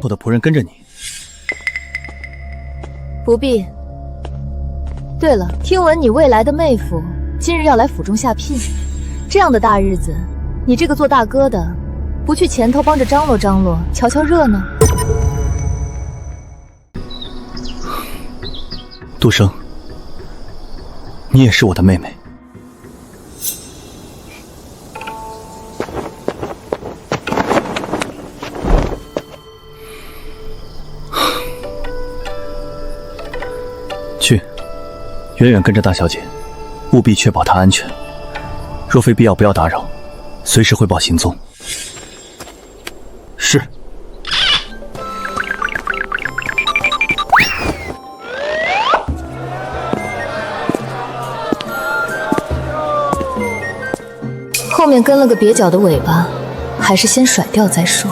我的仆人跟着你。不必。对了，听闻你未来的妹夫今日要来府中下聘，这样的大日子，你这个做大哥的，不去前头帮着张罗张罗，瞧瞧热闹？杜生，你也是我的妹妹。去，远远跟着大小姐，务必确保她安全。若非必要，不要打扰，随时汇报行踪。是。后面跟了个蹩脚的尾巴，还是先甩掉再说。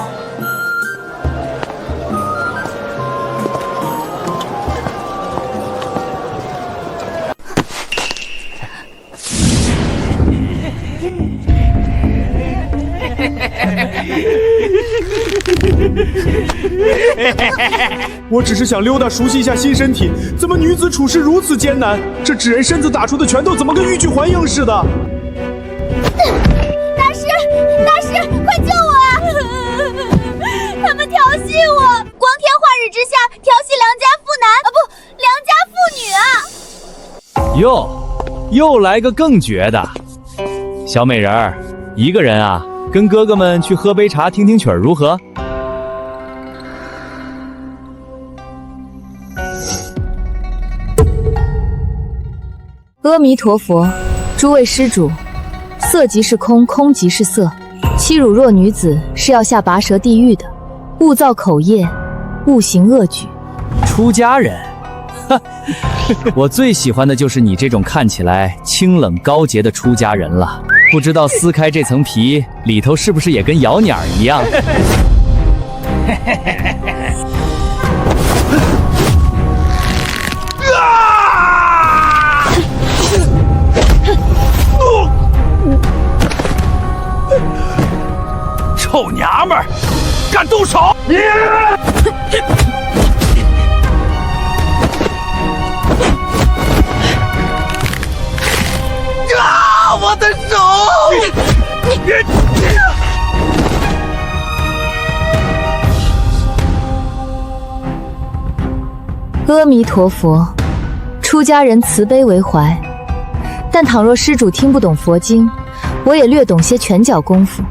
我只是想溜达熟悉一下新身体，怎么女子处事如此艰难？这纸人身子打出的拳头怎么跟欲拒还迎似的？大师，大师，快救我啊！他们调戏我，光天化日之下调戏良家妇男啊，不，良家妇女啊！又来个更绝的，小美人儿，一个人啊？跟哥哥们去喝杯茶，听听曲儿如何？阿弥陀佛，诸位施主，色即是空，空即是色。欺辱弱女子是要下拔舌地狱的，勿造口业，勿行恶举。出家人，我最喜欢的就是你这种看起来清冷高洁的出家人了。不知道撕开这层皮，里头是不是也跟摇鸟一样？臭娘们儿，敢动手！啊！我的手！阿弥陀佛，出家人慈悲为怀。但倘若施主听不懂佛经，我也略懂些拳脚功夫，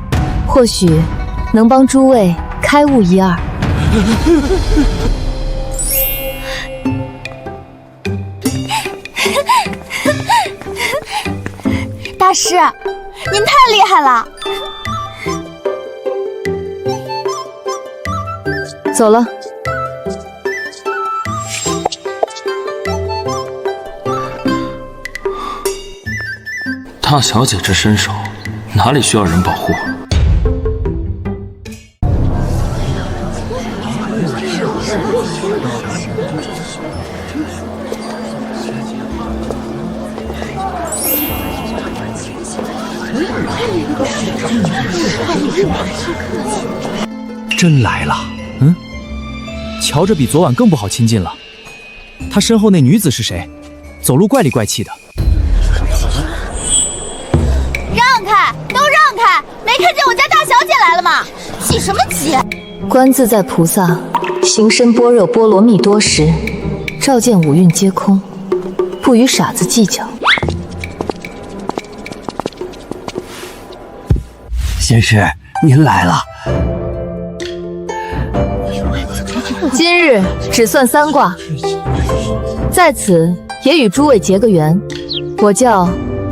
或许能帮诸位开悟一二。大师，您太厉害了！走了。大小姐这身手，哪里需要人保护？真来了，瞧着比昨晚更不好亲近了。他身后那女子是谁？走路怪里怪气的。让开，都让开！没看见我家大小姐来了吗？急什么急？观自在菩萨行深般若波罗蜜多时，照见五蕴皆空，不与傻子计较。仙师，您来了。今日只算3卦，在此也与诸位结个缘。我叫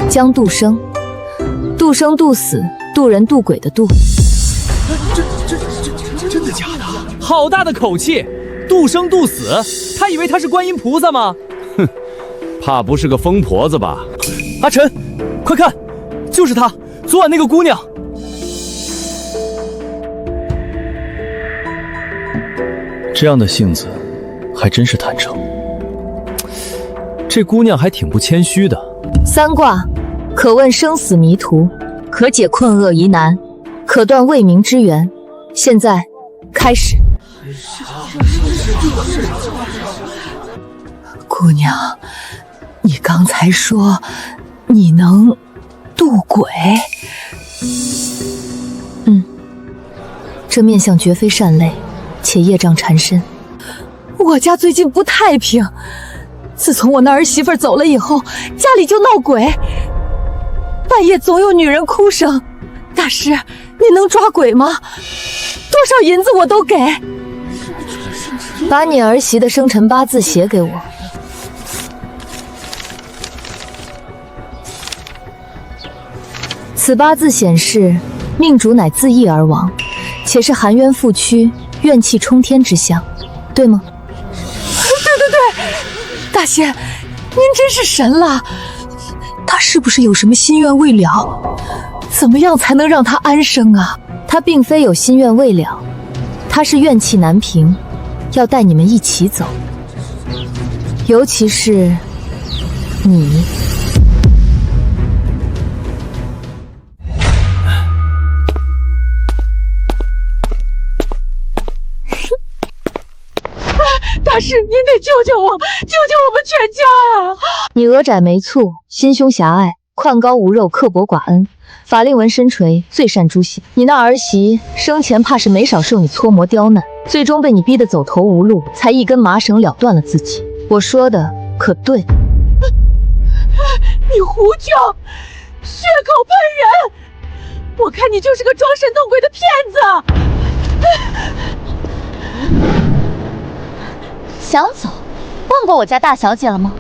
江渡生，渡生渡死，渡人渡鬼的渡。这真的假的？好大的口气！渡生渡死，他以为他是观音菩萨吗？哼，怕不是个疯婆子吧？阿晨，快看，就是他，昨晚那个姑娘。这样的性子，还真是坦诚。这姑娘还挺不谦虚的。3卦可问生死迷途，可解困厄疑难，可断未明之缘。现在开始。姑娘，你刚才说你能渡鬼？这面相绝非善类，且业障缠身。我家最近不太平，自从我那儿媳妇走了以后，家里就闹鬼，半夜总有女人哭声。大师，你能抓鬼吗？多少银子我都给。把你儿媳的生辰八字写给我。此八字显示命主乃自缢而亡，且是含冤负屈、怨气冲天之相，对吗？对，大仙，您真是神了。他是不是有什么心愿未了？怎么样才能让他安生啊？他并非有心愿未了，他是怨气难平，要带你们一起走。尤其是你。大师，您得救救我，救救我们全家啊！你额窄眉蹙，心胸狭隘，况高无肉，刻薄寡恩，法令纹深垂，最善诛心。你那儿媳生前怕是没少受你搓磨刁难，最终被你逼得走投无路，才一根麻绳了断了自己。我说的可对？你胡叫，血口喷人！我看你就是个装神弄鬼的骗子！想走，问过我家大小姐了吗？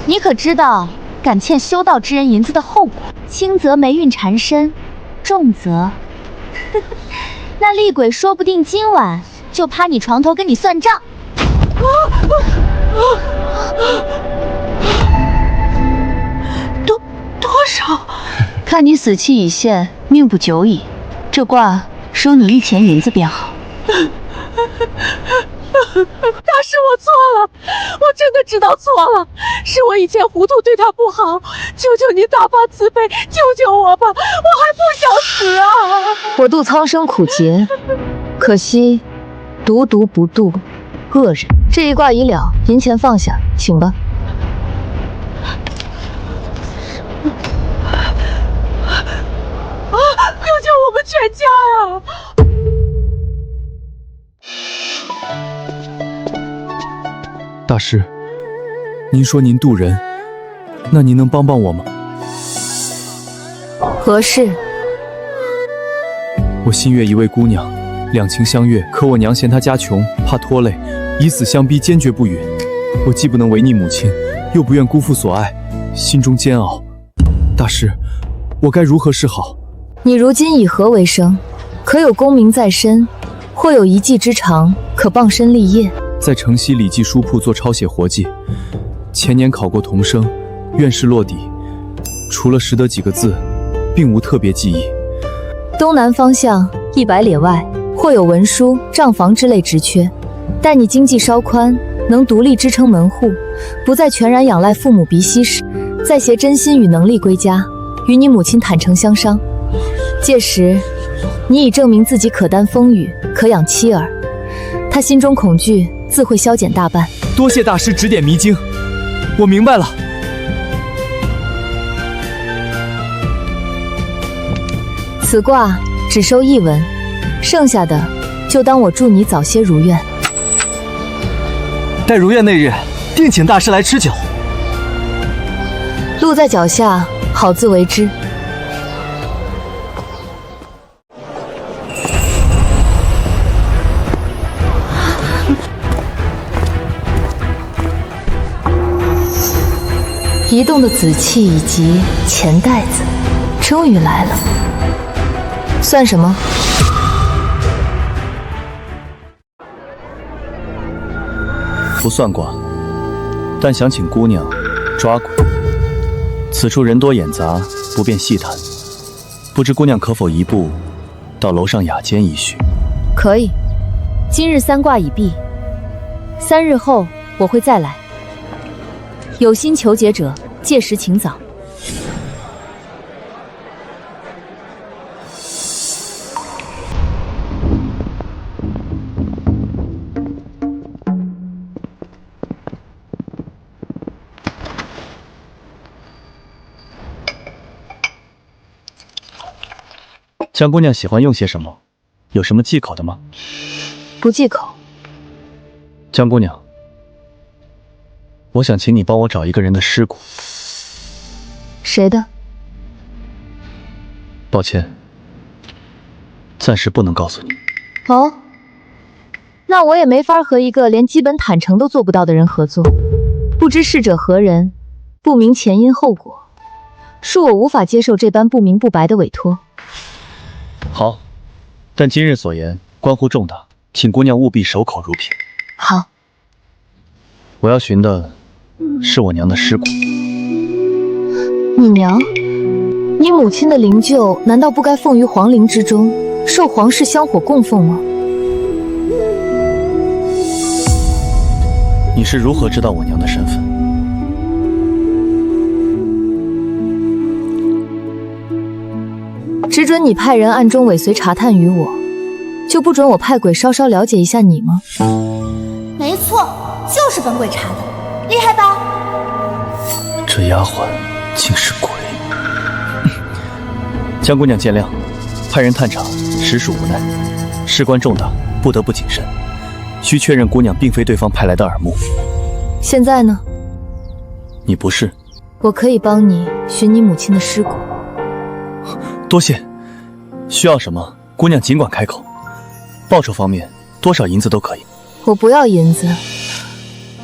你可知道敢欠修道之人银子的后果？轻则霉运缠身，重则……那厉鬼说不定今晚就趴你床头跟你算账。多少？看你死期已现，命不久矣，这卦收你1钱银子便好。大师，我错了，我真的知道错了，是我以前糊涂，对他不好，求求你大发慈悲，救救我吧，我还不想死啊！我度苍生苦劫，可惜独独不度恶人。这一卦已了，银钱放下，请吧。救救我们全家呀！大师，您说您渡人，那您能帮帮我吗？何事？我心悦一位姑娘，两情相悦，可我娘嫌她家穷，怕拖累，以死相逼，坚决不允。我既不能违逆母亲，又不愿辜负所爱，心中煎熬。大师，我该如何是好？你如今以何为生？可有功名在身，或有一技之长，可傍身立业？在城西礼记书铺做抄写活计，前年考过童生，院试落底，除了识得几个字，并无特别技艺。东南方向100里外，或有文书、账房之类职缺，待你经济稍宽，能独立支撑门户，不再全然仰赖父母鼻息时，再携真心与能力归家，与你母亲坦诚相商。届时，你已证明自己可担风雨，可养妻儿，她心中恐惧自会消减大半。多谢大师指点迷津，我明白了。此卦只收一文，剩下的就当我祝你早些如愿。待如愿那日，定请大师来吃酒。路在脚下，好自为之。移动的紫气以及钱袋子，终于来了。算什么？不算卦，但想请姑娘抓鬼。此处人多眼杂，不便细谈。不知姑娘可否移步到楼上雅间一叙？可以。今日三卦已毕，3日后我会再来。有心求解者，届时请早。江姑娘喜欢用些什么？有什么忌口的吗？不忌口。江姑娘，我想请你帮我找一个人的尸骨。谁的？抱歉，暂时不能告诉你。哦，那我也没法和一个连基本坦诚都做不到的人合作。不知逝者何人，不明前因后果，恕我无法接受这般不明不白的委托。好，但今日所言关乎重大，请姑娘务必守口如瓶。好。我要寻的是我娘的尸骨。你娘？你母亲的灵柩难道不该奉于皇陵之中，受皇室香火供奉吗？你是如何知道我娘的身份？只准你派人暗中尾随查探于我，就不准我派鬼稍稍了解一下你吗？没错，就是本鬼查的，厉害吧？这丫鬟竟是鬼！江姑娘见谅，派人探查实属无奈，事关重大，不得不谨慎，需确认姑娘并非对方派来的耳目。现在呢？你不是？我可以帮你寻你母亲的尸骨。多谢，需要什么，姑娘尽管开口。报酬方面，多少银子都可以。我不要银子，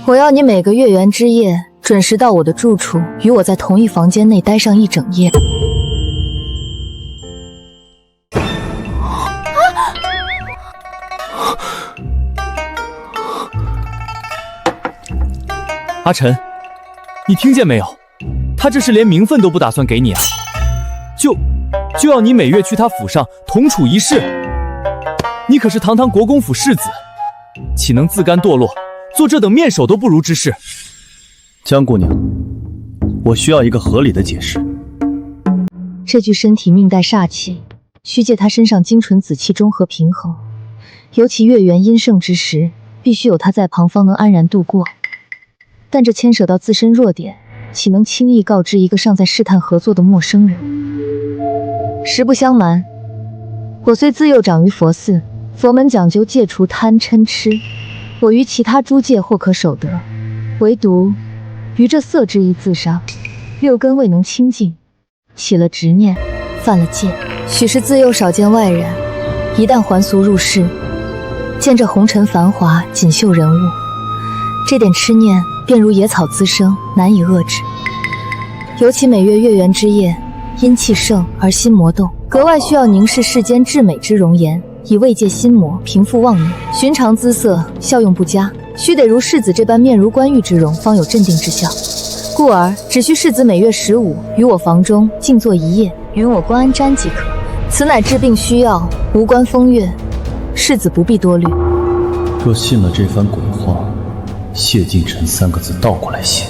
我要你每个月圆之夜准时到我的住处，与我在同一房间内待上一整夜。阿晨，你听见没有？他这是连名分都不打算给你啊！就要你每月去他府上同处一室。你可是堂堂国公府世子，岂能自甘堕落，做这等面首都不如之事？江姑娘，我需要一个合理的解释。这具身体命带煞气，需借他身上精纯紫气中和平衡，尤其月圆阴盛之时，必须有他在旁方能安然度过。但这牵扯到自身弱点，岂能轻易告知一个尚在试探合作的陌生人？实不相瞒，我虽自幼长于佛寺，佛门讲究戒除贪嗔痴，我于其他诸戒或可守得，唯独于这色之一字上，六根未能清净，起了执念，犯了戒。许是自幼少见外人，一旦还俗入世，见这红尘繁华，锦绣人物，这点痴念便如野草滋生，难以遏制。尤其每月月圆之夜，阴气盛而心魔动，格外需要凝视世间至美之容颜，以慰藉心魔，平复妄念。寻常姿色效用不佳，须得如世子这般面如冠玉之容，方有镇定之效。故而只需世子每月15于我房中静坐一夜，允我观安瞻即可。此乃治病需要，无关风月，世子不必多虑。若信了这番鬼话，谢晋辰3个字倒过来写。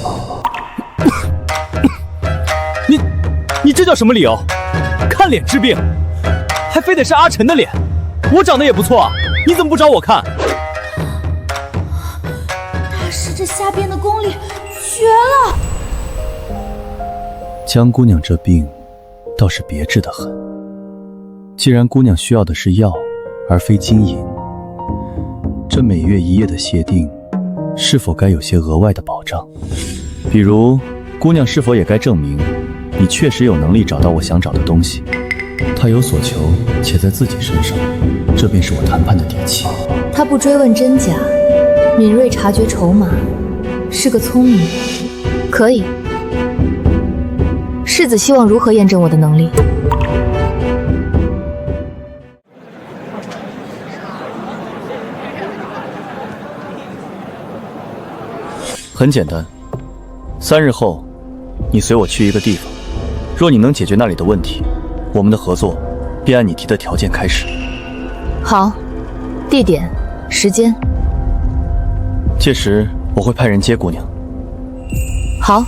你这叫什么理由？看脸治病，还非得是阿晨的脸？我长得也不错啊，你怎么不找我看？大师这江姑娘这病倒是别致得很。既然姑娘需要的是药，而非金银，这每月1夜的谢定，是否该有些额外的保障？比如，姑娘是否也该证明，你确实有能力找到我想找的东西？她有所求，且在自己身上，这便是我谈判的底气。他不追问真假，敏锐察觉筹码，是个聪明人。可以。世子希望如何验证我的能力？很简单，3日后，你随我去一个地方，若你能解决那里的问题，我们的合作便按你提的条件开始。好，地点、时间。届时我会派人接姑娘。好。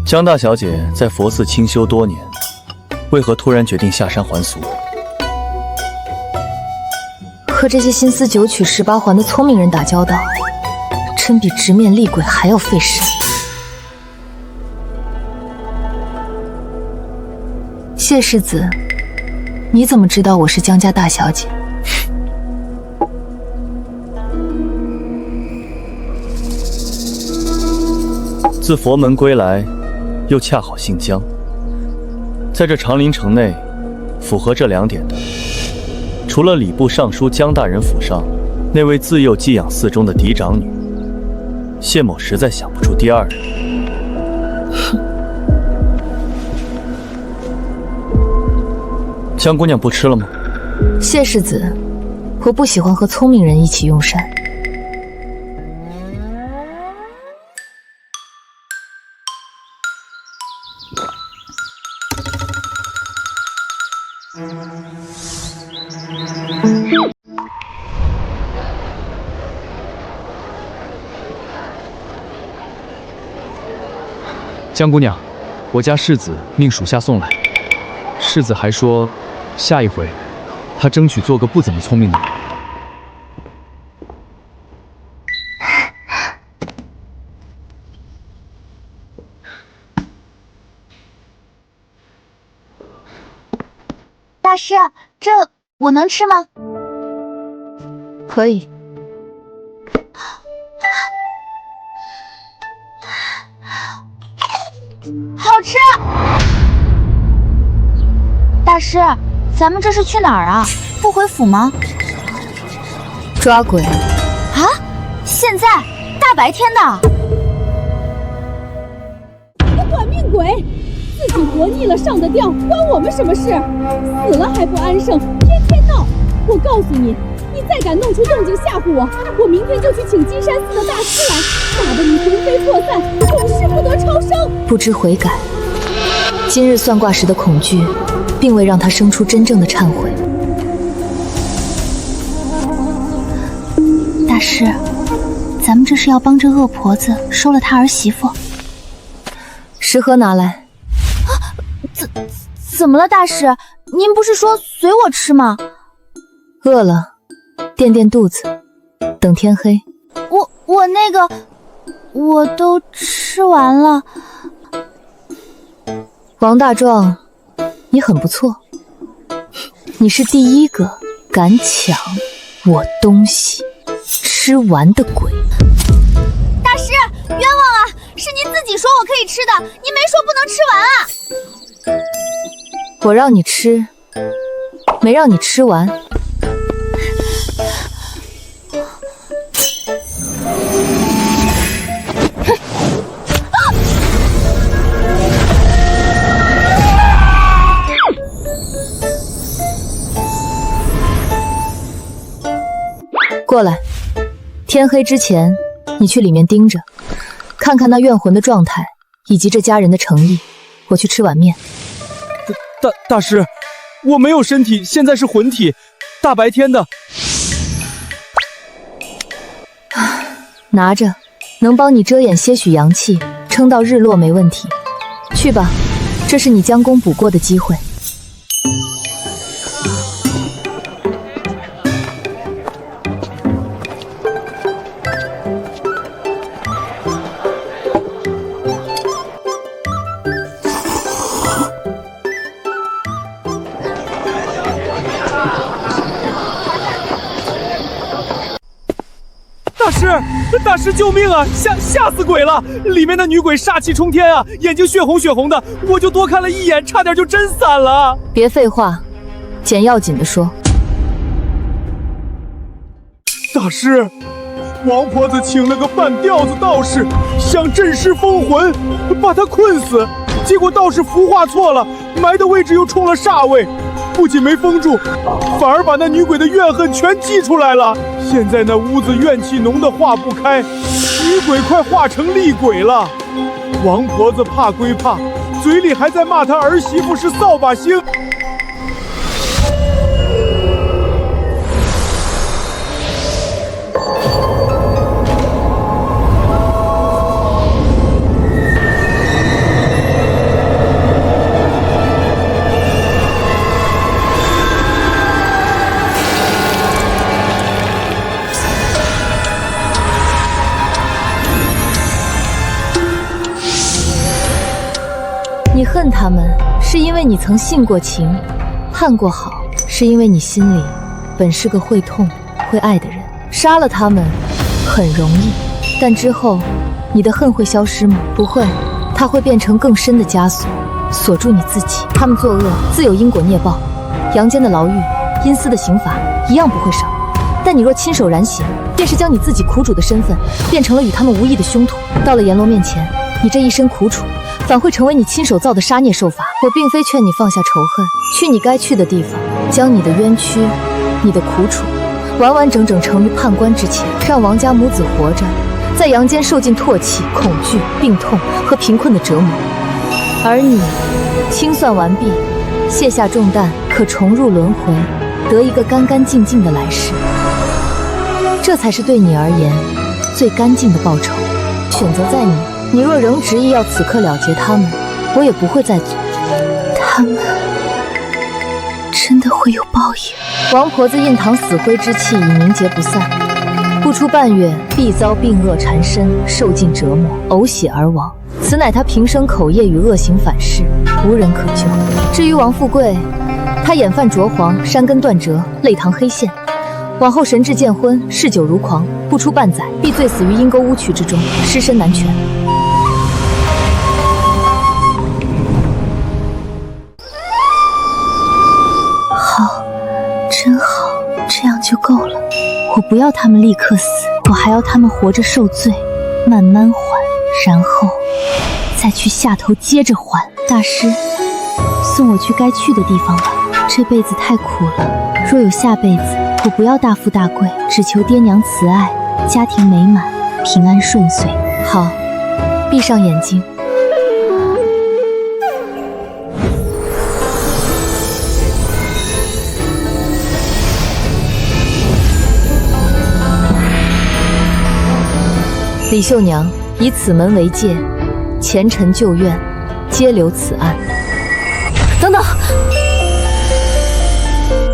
江大小姐在佛寺清修多年，为何突然决定下山还俗？和这些心思九曲十八环的聪明人打交道，真比直面厉鬼还要费时。谢世子，你怎么知道我是江家大小姐？自佛门归来，又恰好姓江，在这长陵城内，符合这2点的，除了礼部尚书江大人府上那位自幼寄养寺中的嫡长女，谢某实在想不出第2人。江姑娘不吃了吗？谢世子，我不喜欢和聪明人一起用膳。江姑娘，我家世子命属下送来。世子还说，下一回他争取做个不怎么聪明的人。大师，这我能吃吗？可以。好吃！大师，咱们这是去哪儿啊？不回府吗？抓鬼！啊！现在大白天的！你个短命鬼！自己活腻了上得吊，关我们什么事？死了还不安生，天天闹！我告诉你，你再敢弄出动静吓唬我，我明天就去请金山寺的大师来，打得你魂飞魄散，永世不得超生！不知悔改。今日算卦时的恐惧，并未让他生出真正的忏悔。大师，咱们这是要帮这恶婆子收了他儿媳妇。食盒拿来。怎么了，大师？您不是说随我吃吗？饿了，垫垫肚子，等天黑。我那个，我都吃完了。王大壮，你很不错，你是第一个敢抢我东西吃完的鬼。大师，冤枉啊！是您自己说我可以吃的，您没说不能吃完啊！我让你吃，没让你吃完。过来，天黑之前，你去里面盯着，看看那怨魂的状态，以及这家人的诚意。我去吃碗面。大师，我没有身体，现在是魂体，大白天的。拿着，能帮你遮掩些许阳气，撑到日落没问题。去吧，这是你将功补过的机会。大师救命啊！吓死鬼了！里面的女鬼煞气冲天啊，眼睛血红的，我就多看了一眼，差点就真散了。别废话，简要紧的说。大师，王婆子请了个半吊子道士，想镇尸封魂，把他困死，结果道士符画错了，埋的位置又冲了煞位，不仅没封住，反而把那女鬼的怨恨全激出来了。现在那屋子怨气浓得化不开，女鬼快化成厉鬼了。王婆子怕归怕，嘴里还在骂她儿媳妇是扫把星。你恨他们，是因为你曾信过情，盼过好，是因为你心里本是个会痛会爱的人。杀了他们很容易，但之后你的恨会消失吗？不会，它会变成更深的枷锁，锁住你自己。他们作恶自有因果孽报，阳间的牢狱、阴司的刑罚一样不会少。但你若亲手染血，便是将你自己苦主的身份变成了与他们无异的凶徒。到了阎罗面前，你这一身苦楚反会成为你亲手造的杀孽受罚。我并非劝你放下仇恨，去你该去的地方，将你的冤屈、你的苦楚，完完整整呈于判官之前，让王家母子活着，在阳间受尽唾弃、恐惧、病痛和贫困的折磨。而你，清算完毕，卸下重担，可重入轮回，得一个干干净净的来世。这才是对你而言最干净的报酬。选择在你。你若仍执意要此刻了结他们，我也不会再阻。他们真的会有报应。王婆子印堂死灰之气已凝结不散，不出半月必遭病恶缠身，受尽折磨，呕血而亡。此乃他平生口业与恶行反噬，无人可救。至于王富贵，他眼泛灼黄，山根断折，泪淌黑线。往后神志渐昏，嗜酒如狂，不出半载必醉死于阴沟污渠之中，尸身难全。好，真好，这样就够了。我不要他们立刻死，我还要他们活着受罪，慢慢还，然后再去下头接着还。大师，送我去该去的地方吧。这辈子太苦了，若有下辈子，我不要大富大贵，只求爹娘慈爱，家庭美满，平安顺遂。好，闭上眼睛。李秀娘，以此门为界，前尘旧怨，皆留此案。等等，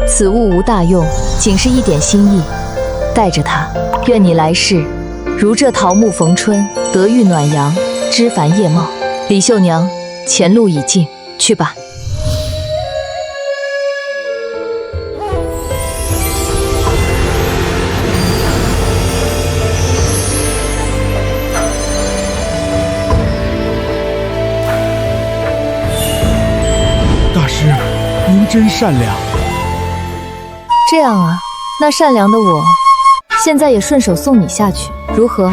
此物无大用，仅是一点心意。带着它，愿你来世如这桃木逢春，得遇暖阳，枝繁叶茂。李秀娘，前路已尽，去吧。大师，您真善良。这样啊，那善良的我，现在也顺手送你下去，如何？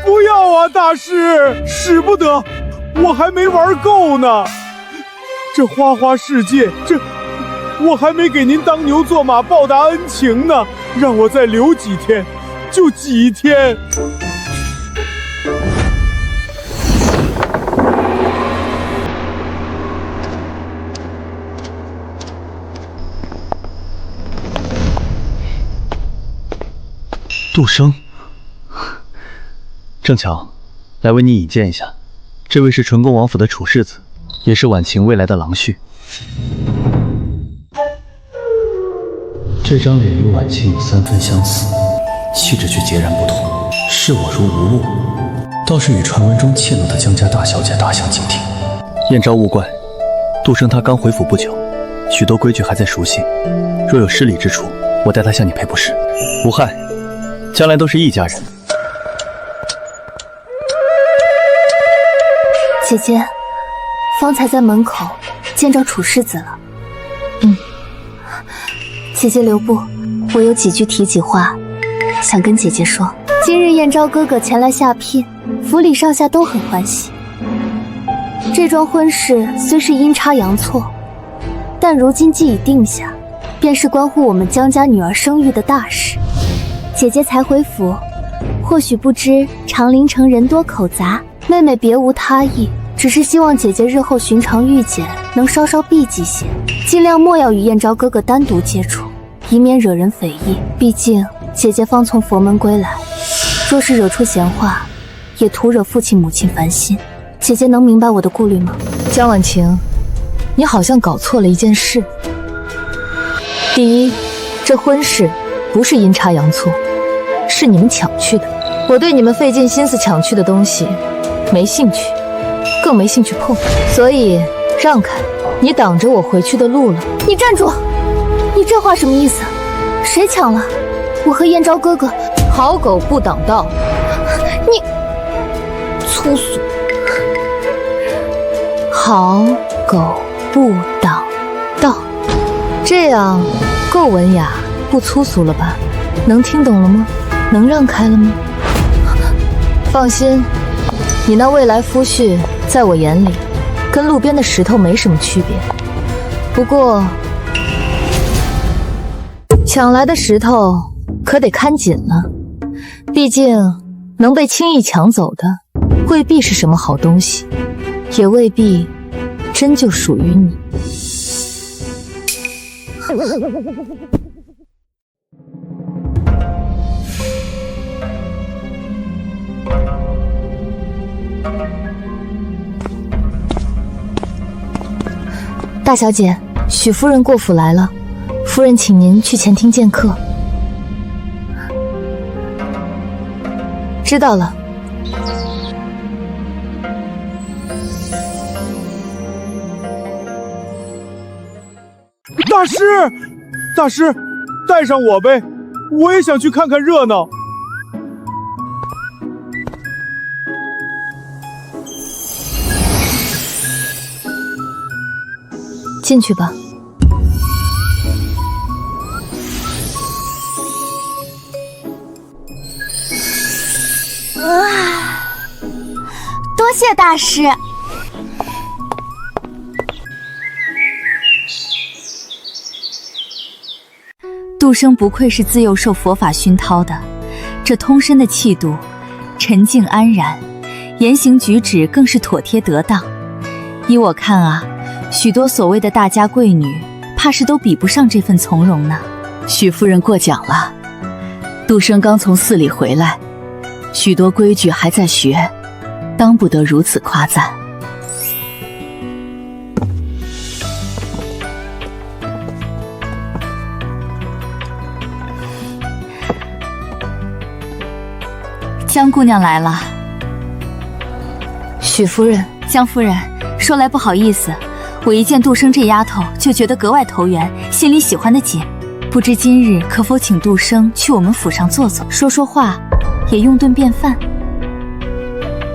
不要啊，大师，使不得，我还没玩够呢。这花花世界，我还没给您当牛做马报答恩情呢，让我再留几天，就几天。杜生，正巧，来为你引荐一下，这位是纯公王府的处世子，也是婉晴未来的郎婿。这张脸与婉晴有3分相似，气质却截然不同，视我如无物，倒是与传闻中怯懦的江家大小姐大相径庭。燕昭勿怪，杜生他刚回府不久，许多规矩还在熟悉，若有失礼之处，我代他向你赔不是。无害，将来都是一家人。姐姐，方才在门口见着楚世子了。姐姐留步，我有几句体己话想跟姐姐说。今日燕昭哥哥前来下聘，府里上下都很欢喜。这桩婚事虽是阴差阳错，但如今既已定下，便是关乎我们江家女儿生育的大事。姐姐才回府，或许不知长陵城人多口杂，妹妹别无他意，只是希望姐姐日后寻常遇见能稍稍避忌些，尽量莫要与燕昭哥哥单独接触，以免惹人非议。毕竟姐姐方从佛门归来，若是惹出闲话，也徒惹父亲母亲烦心。姐姐能明白我的顾虑吗？江婉晴，你好像搞错了一件事。第一，这婚事不是阴差阳错，是你们抢去的。我对你们费尽心思抢去的东西没兴趣，更没兴趣碰，所以让开，你挡着我回去的路了。你站住！你这话什么意思？谁抢了？我和燕昭哥哥。好狗不挡道。你粗俗。好狗不挡道，这样够文雅不粗俗了吧？能听懂了吗？能让开了吗？放心，你那未来夫婿在我眼里跟路边的石头没什么区别。不过抢来的石头可得看紧了，毕竟能被轻易抢走的未必是什么好东西，也未必真就属于你。大小姐，许夫人过府来了，夫人请您去前厅见客。知道了。大师，大师，带上我呗，我也想去看看热闹。进去吧。多谢大师。杜生不愧是自幼受佛法熏陶的，这通身的气度沉静安然，言行举止更是妥帖得当。依我看啊，许多所谓的大家贵女，怕是都比不上这份从容呢。许夫人过奖了，杜生刚从寺里回来，许多规矩还在学，当不得如此夸赞。江姑娘来了。许夫人，江夫人，说来不好意思，我一见杜生这丫头就觉得格外投缘，心里喜欢得紧。不知今日可否请杜生去我们府上坐坐，说说话，也用顿便饭。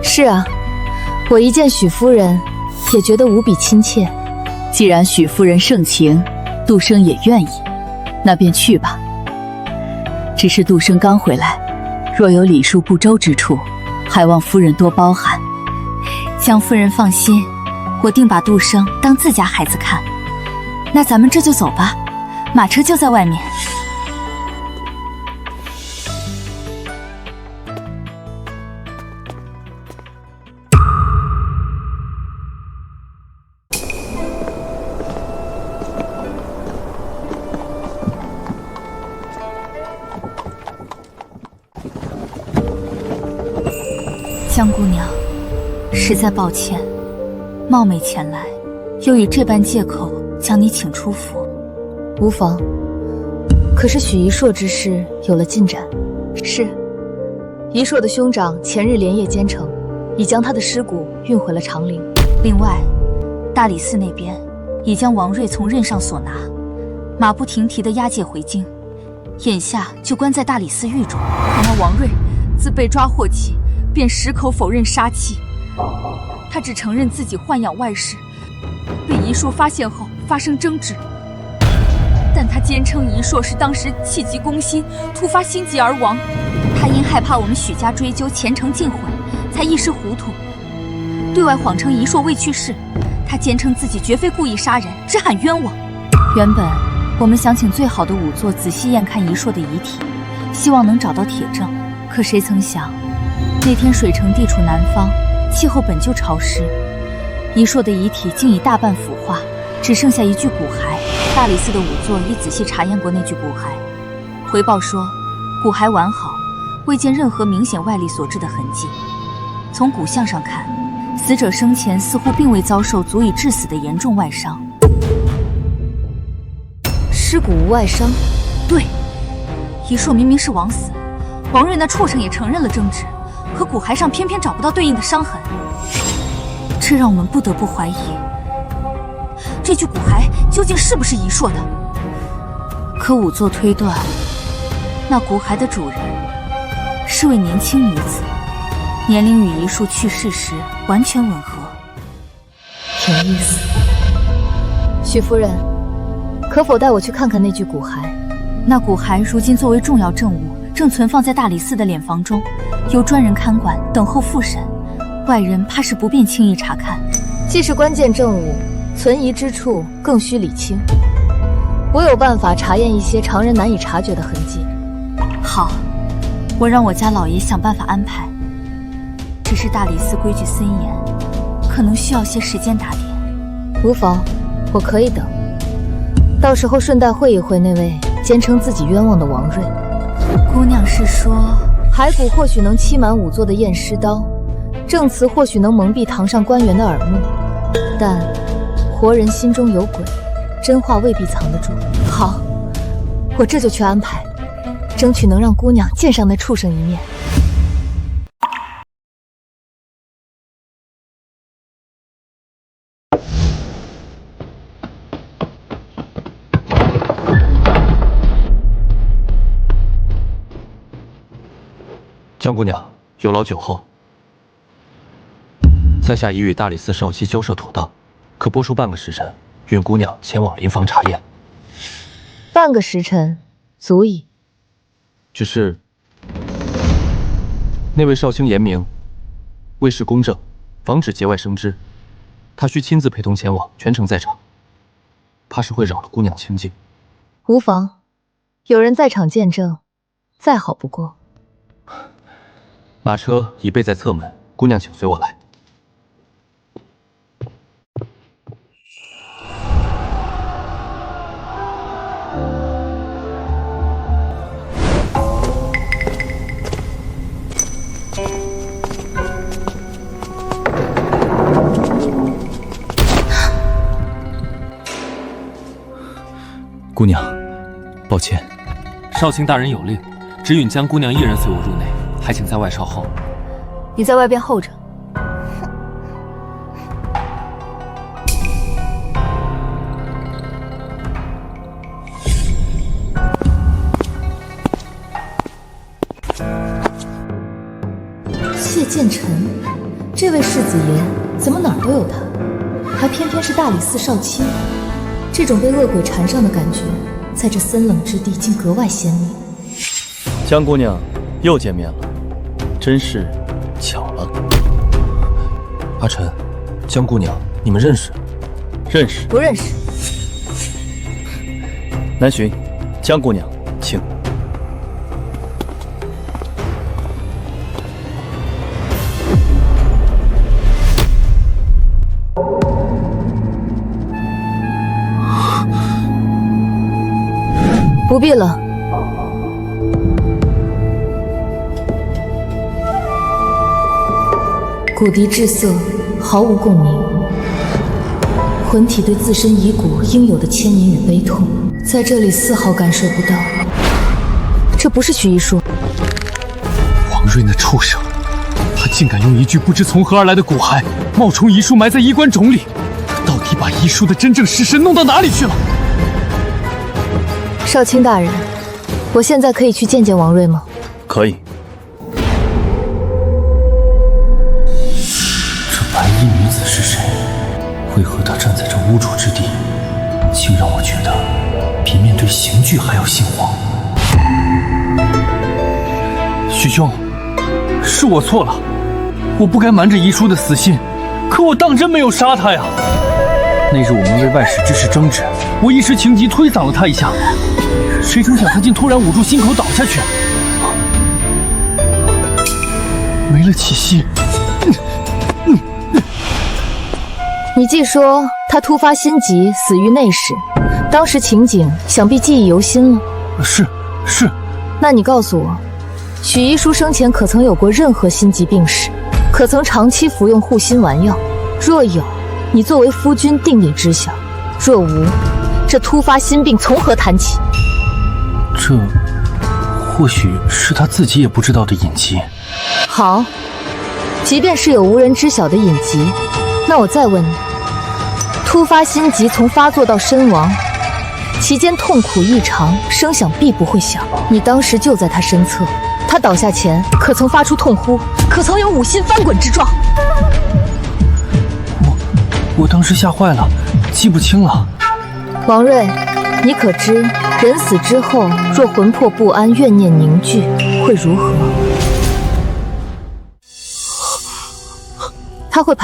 是啊，我一见许夫人也觉得无比亲切。既然许夫人盛情，杜生也愿意，那便去吧。只是杜生刚回来，若有礼数不周之处，还望夫人多包涵。江夫人放心，我定把杜生当自家孩子看。那咱们这就走吧，马车就在外面。江姑娘，实在抱歉，冒昧前来，又以这般借口将你请出府。无妨。可是许一硕之事有了进展。是，一硕的兄长前日连夜兼程，已将他的尸骨运回了长陵。另外，大理寺那边已将王睿从任上所拿，马不停蹄地押解回京，眼下就关在大理寺狱中。可那王睿自被抓获起，便矢口否认杀妻，他只承认自己豢养外室，被一硕发现后发生争执。但他坚称一硕是当时气急攻心，突发心急而亡。他因害怕我们许家追究，前程尽毁，才一时糊涂，对外谎称一硕未去世。他坚称自己绝非故意杀人，只喊冤枉。原本我们想请最好的仵作仔细验看一硕的遗体，希望能找到铁证。可谁曾想，那天水城地处南方，气候本就潮湿，一硕的遗体竟已大半腐化，只剩下一具骨骸。大理寺的仵作已仔细查验过那具骨骸，回报说骨骸完好，未见任何明显外力所致的痕迹。从骨相上看，死者生前似乎并未遭受足以致死的严重外伤。尸骨无外伤？对，一硕明明是枉死，王睿那畜生也承认了争执，可骨骸上偏偏找不到对应的伤痕，这让我们不得不怀疑，这具骨骸究竟是不是一硕的？可仵作推断，那骨骸的主人是位年轻女子，年龄与一硕去世时完全吻合。有意思。许夫人，可否带我去看看那具骨骸？那骨骸如今作为重要证物，正存放在大理寺的殓房中，由专人看管，等候复审。外人怕是不便轻易查看。既是关键证物，存疑之处更需理清。我有办法查验一些常人难以察觉的痕迹。好，我让我家老爷想办法安排。只是大理寺规矩森严，可能需要些时间打点。无妨，我可以等。到时候顺带会一会那位坚称自己冤枉的王睿。姑娘是说，骸骨或许能欺瞒仵作的验尸刀，证词或许能蒙蔽堂上官员的耳目，但活人心中有鬼，真话未必藏得住。好，我这就去安排，争取能让姑娘见上那畜生一面。江姑娘，有劳酒后。在下已与大理寺少妻交涉妥当，可拨出半个时辰，允姑娘前往灵房查验。半个时辰足矣。只是那位少卿严明，为事公正，防止节外生枝，他需亲自陪同前往，全程在场，怕是会扰了姑娘清静。无妨，有人在场见证，再好不过。马车已备在侧门，姑娘请随我来。姑娘，抱歉。少卿大人有令，只允江姑娘一人随我入内，还请在外稍候。你在外边候着。谢剑尘，这位世子爷怎么哪儿都有他，还偏偏是大理寺少卿。这种被恶鬼缠上的感觉，在这森冷之地竟格外鲜明。江姑娘，又见面了，真是巧了。阿晨，江姑娘，你们认识？认识。不认识。南巡，江姑娘，请。不必了。骨笛滞涩，毫无共鸣。魂体对自身遗骨应有的牵引与悲痛，在这里丝毫感受不到。这不是许一书。王瑞那畜生，他竟敢用一具不知从何而来的骨骸冒充遗书埋在衣冠冢里，到底把遗书的真正尸身弄到哪里去了？少卿大人，我现在可以去见见王瑞吗？可以。这白衣女子是谁？为何她站在这无主之地，竟让我觉得比面对刑具还要心慌？许兄，是我错了，我不该瞒着遗书的死信，可我当真没有杀他呀。那日我们为外史之事争执，我一时情急推搡了他一下，谁成想他竟突然捂住心口倒下去，没了气息。你既说他突发心急死于内室，当时情景想必记忆犹新了。是。那你告诉我，许遗书生前可曾有过任何心疾病史？可曾长期服用护心丸药？若有，你作为夫君定也知晓；若无，这突发心病从何谈起？这或许是他自己也不知道的隐疾。好，即便是有无人知晓的隐疾，那我再问你，突发心疾从发作到身亡，其间痛苦异常，声响必不会小。你当时就在他身侧，他倒下前可曾发出痛呼？可曾有五心翻滚之状？我当时吓坏了，记不清了。王瑞，你可知人死之后，若魂魄不安、怨念凝聚，会如何？他会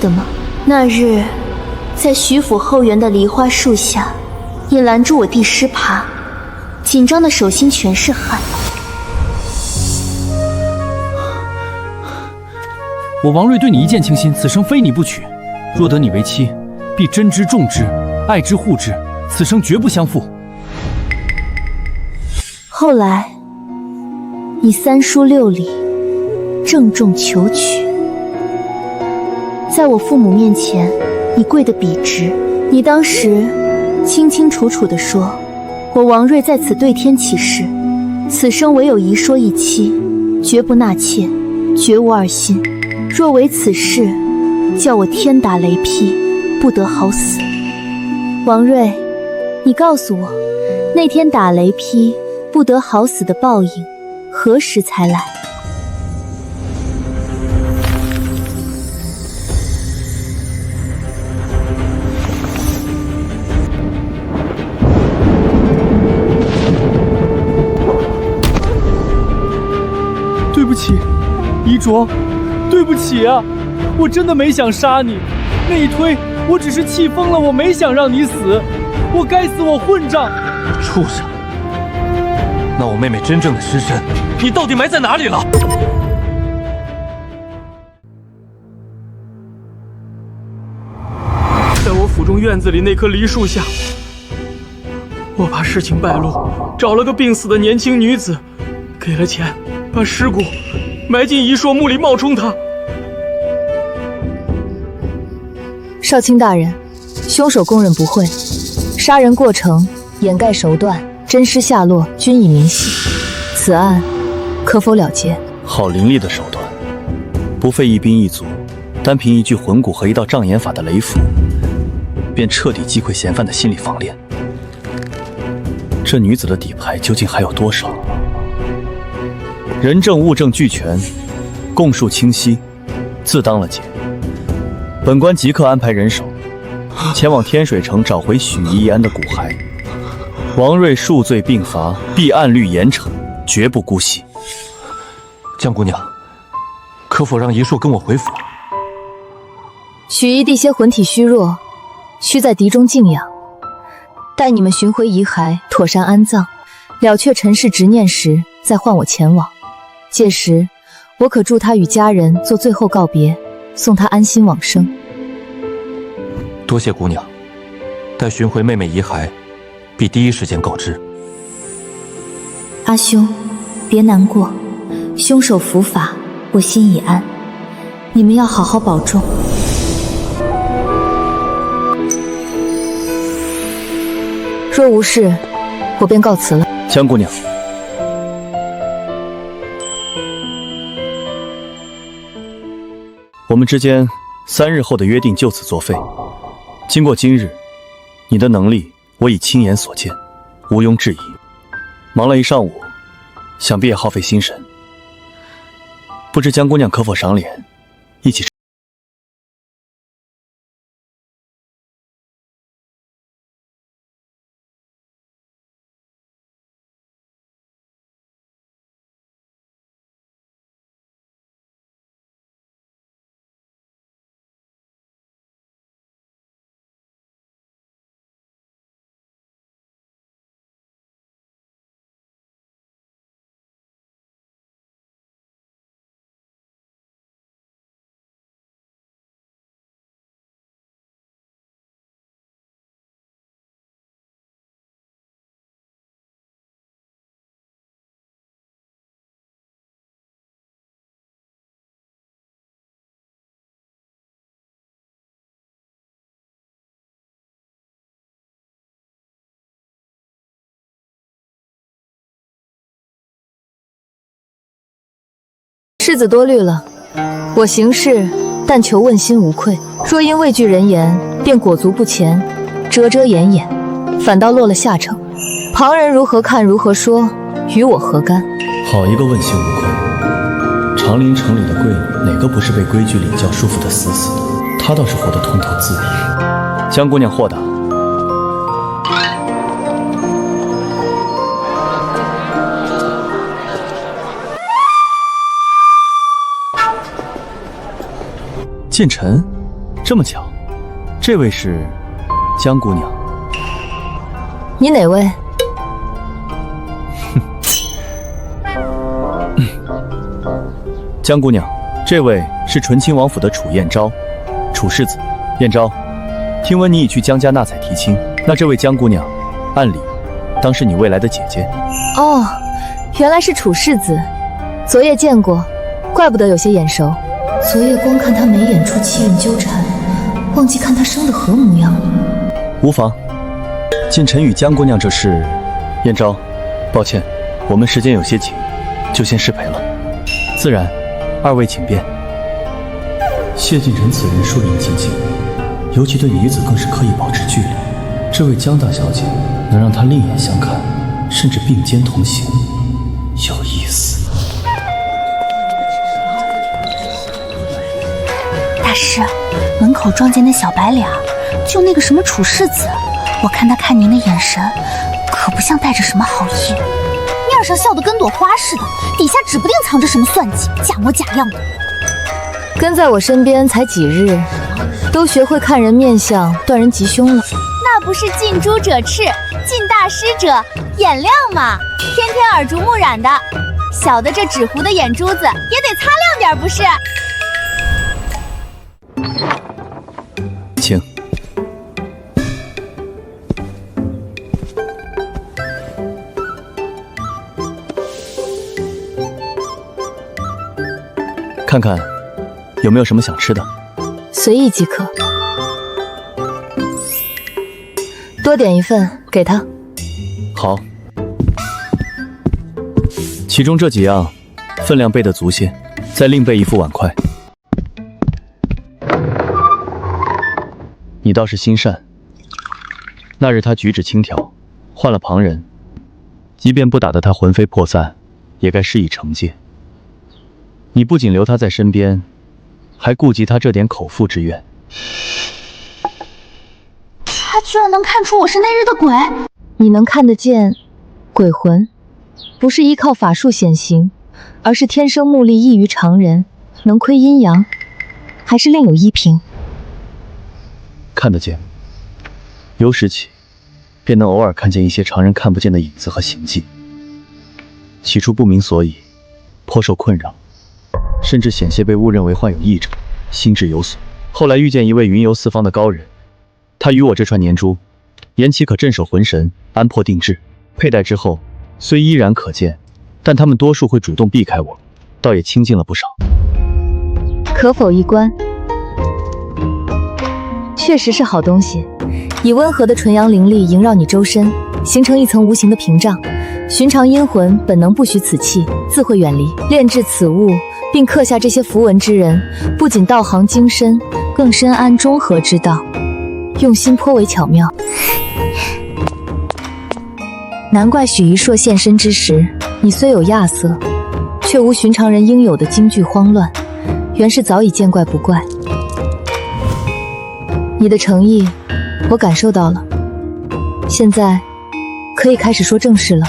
的吗？那日，在徐府后园的梨花树下，你拦住我弟尸爬，紧张的手心全是汗。我王瑞对你一见倾心，此生非你不娶。若得你为妻，必珍之重之，爱之护之，此生绝不相负。后来，你3书6礼，郑重求娶。在我父母面前，你跪得笔直。你当时清清楚楚地说，我王瑞在此对天起誓，此生唯有一说一妻，绝不纳妾，绝无二心。若违此事，叫我天打雷劈，不得好死。王瑞，你告诉我，那天打雷劈不得好死的报应何时才来？对不起，遗卓，对不起啊，我真的没想杀你，那一推我只是气疯了，我没想让你死，我该死，我混账！畜生！那我妹妹真正的尸身，你到底埋在哪里了？在我府中院子里那棵梨树下，我怕事情败露，找了个病死的年轻女子，给了钱，把尸骨埋进遗硕墓里冒充她。少卿大人，凶手供认不讳，杀人过程、掩盖手段、真尸下落均已明细，此案可否了结？好凌厉的手段，不费一兵一卒，单凭一具魂骨和一道障眼法的雷符，便彻底击溃嫌犯的心理防链。这女子的底牌究竟还有多少？人证物证俱全，供述清晰，自当了解。本官即刻安排人手，前往天水城找回许一安的骨骸。王瑞数罪并罚，必按律严惩，绝不姑息。江姑娘，可否让一硕跟我回府？许一地些魂体虚弱，需在敌中静养。待你们寻回遗骸，妥善安葬，了却尘世执念时，再唤我前往。届时，我可助他与家人做最后告别，送他安心往生。多谢姑娘，待寻回妹妹遗骸，必第一时间告知。阿兄，别难过，凶手伏法，我心已安。你们要好好保重。若无事，我便告辞了。江姑娘，我们之间3日后的约定就此作废。经过今日，你的能力我已亲眼所见，毋庸置疑。忙了一上午，想必也耗费心神。不知江姑娘可否赏脸，一起吃？世子多虑了，我行事但求问心无愧。若因畏惧人言，便裹足不前，遮遮掩掩，反倒落了下乘。旁人如何看如何说，与我何干？好一个问心无愧！长林城里的贵女，哪个不是被规矩礼教束缚的死死的？她倒是活得通透自然。江姑娘豁达。进尘，这么巧，这位是江姑娘。你哪位？江姑娘，这位是纯亲王府的楚燕昭，楚世子。燕昭，听闻你已去江家纳采提亲，那这位江姑娘，按理当是你未来的姐姐。哦，原来是楚世子，昨夜见过，怪不得有些眼熟。昨夜光看他眉眼处气韵纠缠，忘记看他生的何模样了。无妨，近尘与江姑娘这事，燕昭，抱歉，我们时间有些紧，就先失陪了。自然，二位请便。谢近尘此人疏远静静，尤其对女子更是刻意保持距离。这位江大小姐能让他另眼相看，甚至并肩同行，有意思。大师，门口撞见那小白脸，就那个什么楚世子，我看他看您的眼神，可不像带着什么好意。面上笑得跟朵花似的，底下指不定藏着什么算计，假模假样的。跟在我身边才几日，都学会看人面相，断人吉凶了。那不是近朱者赤，近大师者眼亮吗？天天耳濡目染的，小的这纸糊的眼珠子也得擦亮点，不是？请。看看有没有什么想吃的，随意即可。多点一份给他。好，其中这几样分量备得足些，再另备一副碗筷。你倒是心善。那日他举止轻佻，换了旁人，即便不打得他魂飞魄散，也该施以惩戒。你不仅留他在身边，还顾及他这点口腹之愿。他居然能看出我是那日的鬼！你能看得见鬼魂，不是依靠法术显形，而是天生目力异于常人，能窥阴阳，还是另有依凭？看得见，有时起，便能偶尔看见一些常人看不见的影子和行迹。起初不明所以，颇受困扰，甚至险些被误认为患有异症，心智有损。后来遇见一位云游四方的高人，他与我这串年珠，言其可镇守魂神，安魄定志。佩戴之后，虽依然可见，但他们多数会主动避开我，倒也清静了不少。可否一观？确实是好东西，以温和的纯阳灵力萦绕你周身，形成一层无形的屏障。寻常阴魂本能不许此气，自会远离。炼制此物并刻下这些符文之人，不仅道行精深，更深谙中和之道，用心颇为巧妙。难怪许一硕现身之时，你虽有亚色，却无寻常人应有的惊惧慌乱，原是早已见怪不怪。你的诚意，我感受到了。现在可以开始说正事了。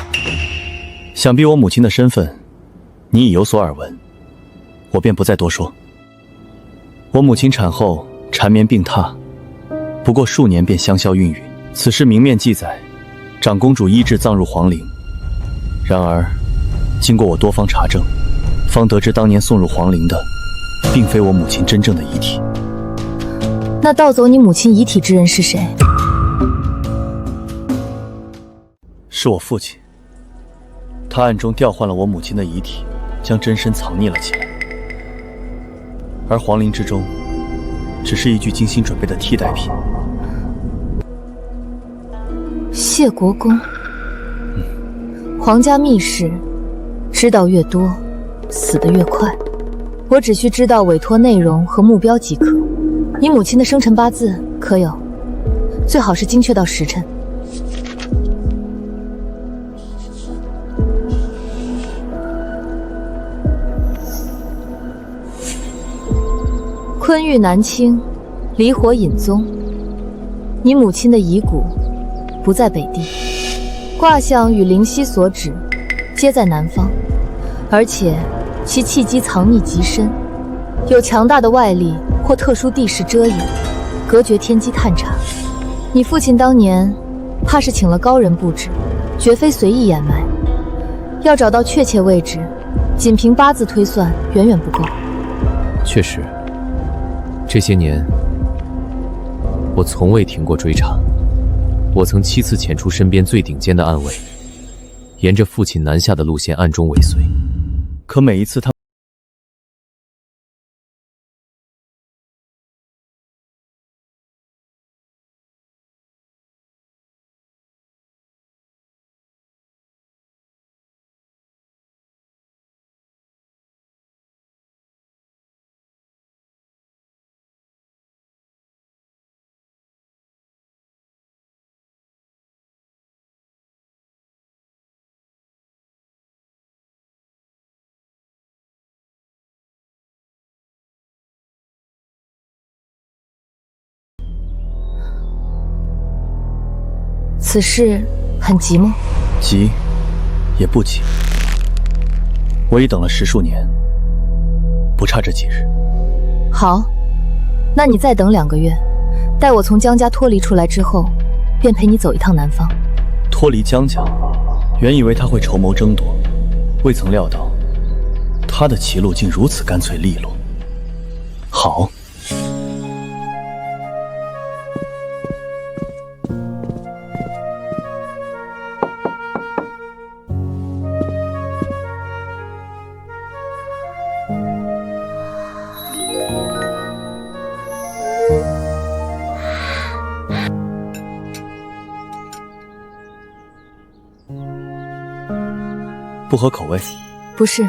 想必我母亲的身份，你已有所耳闻，我便不再多说。我母亲产后缠绵病榻，不过数年便香消玉殒。此事明面记载，长公主医治葬入皇陵。然而，经过我多方查证，方得知当年送入皇陵的，并非我母亲真正的遗体。那盗走你母亲遗体之人是谁？是我父亲。他暗中调换了我母亲的遗体，将真身藏匿了起来。而皇陵之中，只是一具精心准备的替代品。谢国公，皇家秘事，知道越多，死得越快。我只需知道委托内容和目标即可。你母亲的生辰八字可有？最好是精确到时辰。昆玉南清，离火引宗。你母亲的遗骨不在北地，卦象与灵犀所指，皆在南方，而且其气机藏匿极深，有强大的外力或特殊地势遮掩，隔绝天机探查。你父亲当年怕是请了高人布置，绝非随意掩埋。要找到确切位置，仅凭八字推算远远不够。确实，这些年我从未停过追查。我曾7次潜出身边最顶尖的暗卫，沿着父亲南下的路线暗中尾随。可每一次他此事很急吗？急，也不急。我已等了10数年，不差这几日。好，那你再等2个月，待我从江家脱离出来之后，便陪你走一趟南方。脱离江家，原以为他会筹谋争夺，未曾料到他的棋路竟如此干脆利落。好。不合口味？不是，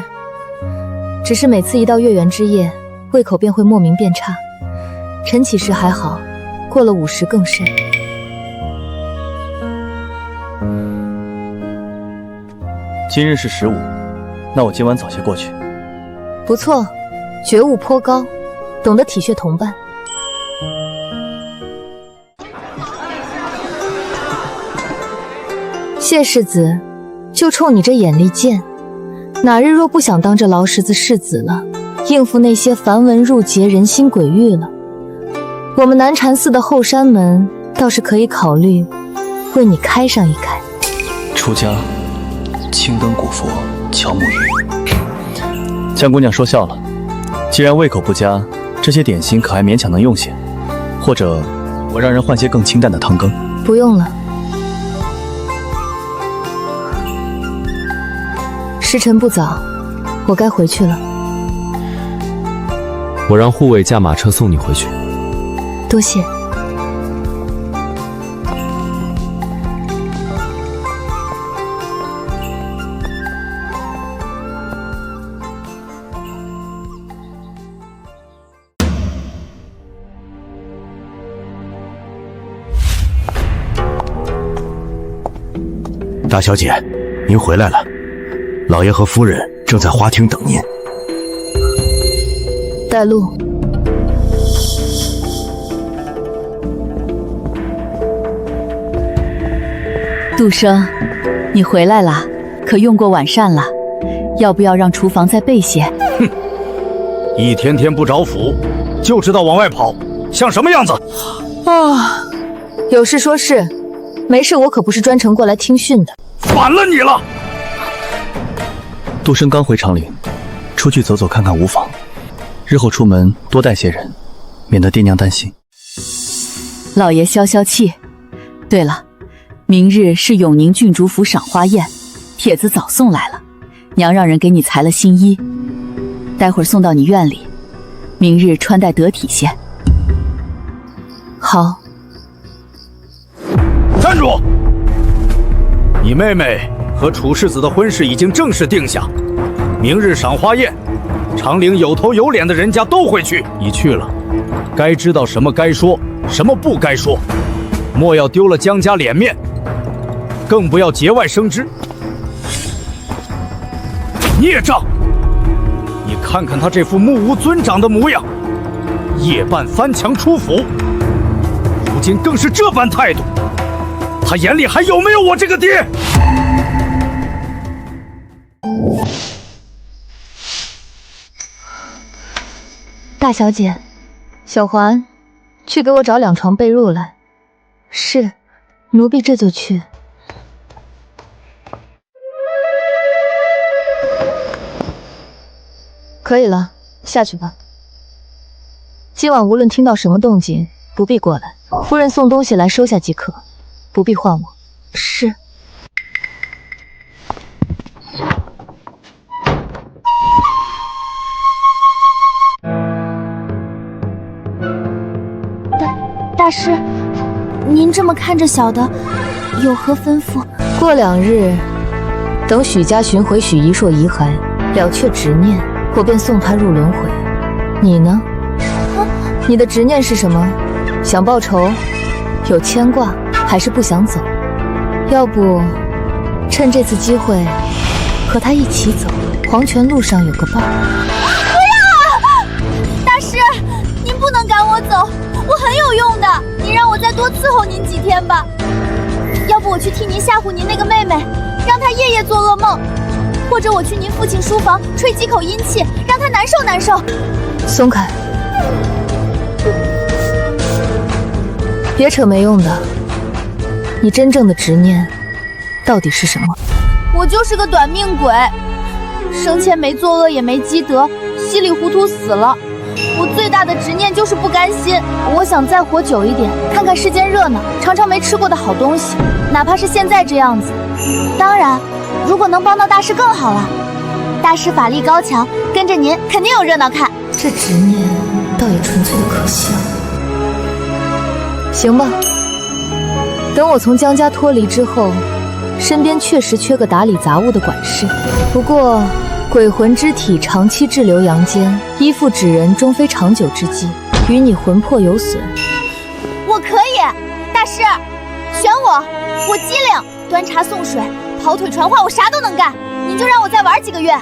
只是每次一到月圆之夜，胃口便会莫名变差。晨起时还好，过了午时更甚。今日是15，那我今晚早些过去。不错，觉悟颇高，懂得体恤同伴。谢世子，就冲你这眼力见，哪日若不想当这劳什子世子了，应付那些繁文缛节、人心鬼域了，我们南禅寺的后山门倒是可以考虑为你开上一开。出家，青灯古佛，敲木鱼。江姑娘说笑了，既然胃口不佳，这些点心可还勉强能用些，或者我让人换些更清淡的汤羹。不用了，时辰不早，我该回去了。我让护卫驾马车送你回去。多谢。大小姐，您回来了，老爷和夫人正在花厅等您。带路。杜生，你回来啦，可用过晚膳了？要不要让厨房再备些？哼，一天天不着府，就知道往外跑，像什么样子？啊，有事说事，没事我可不是专程过来听训的。反了你了！杜生刚回长陵，出去走走看看无妨。日后出门多带些人，免得爹娘担心。老爷消消气。对了，明日是永宁郡主府赏花宴，帖子早送来了，娘让人给你裁了新衣，待会儿送到你院里，明日穿戴得体些。好。站住！你妹妹和楚世子的婚事已经正式定下，明日赏花宴，长陵有头有脸的人家都会去。你去了，该知道什么该说，什么不该说，莫要丢了江家脸面，更不要节外生枝。孽障！你看看他这副目无尊长的模样，夜半翻墙出府，如今更是这般态度。他眼里还有没有我这个爹？大小姐，小环，去给我找2床被褥来。是，奴婢这就去。可以了，下去吧。今晚无论听到什么动静，不必过来，夫人送东西来收下即可。不必唤我。是。大师，您这么看着小的，有何吩咐？过2日，等许家寻回许一硕遗骸，了却执念，我便送他入轮回。你呢？你的执念是什么？想报仇？有牵挂？还是不想走？要不趁这次机会和他一起走，黄泉路上有个伴。不要！大师，您不能赶我走，我很有用的，您让我再多伺候您几天吧。要不我去替您吓唬您那个妹妹，让她夜夜做噩梦，或者我去您父亲书房吹几口阴气，让她难受难受。松开，别扯没用的。你真正的执念到底是什么？我就是个短命鬼，生前没作恶也没积德，稀里糊涂死了。我最大的执念就是不甘心，我想再活久一点，看看世间热闹，尝尝没吃过的好东西，哪怕是现在这样子。当然，如果能帮到大师更好了。大师法力高强，跟着您肯定有热闹看。这执念倒也纯粹的可笑。行吧。等我从江家脱离之后，身边确实缺个打理杂物的管事。不过，鬼魂之体长期滞留阳间，依附纸人终非长久之计，与你魂魄有损。我可以，大师，选我，我机灵，端茶送水，跑腿传话我啥都能干，您就让我再玩几个月。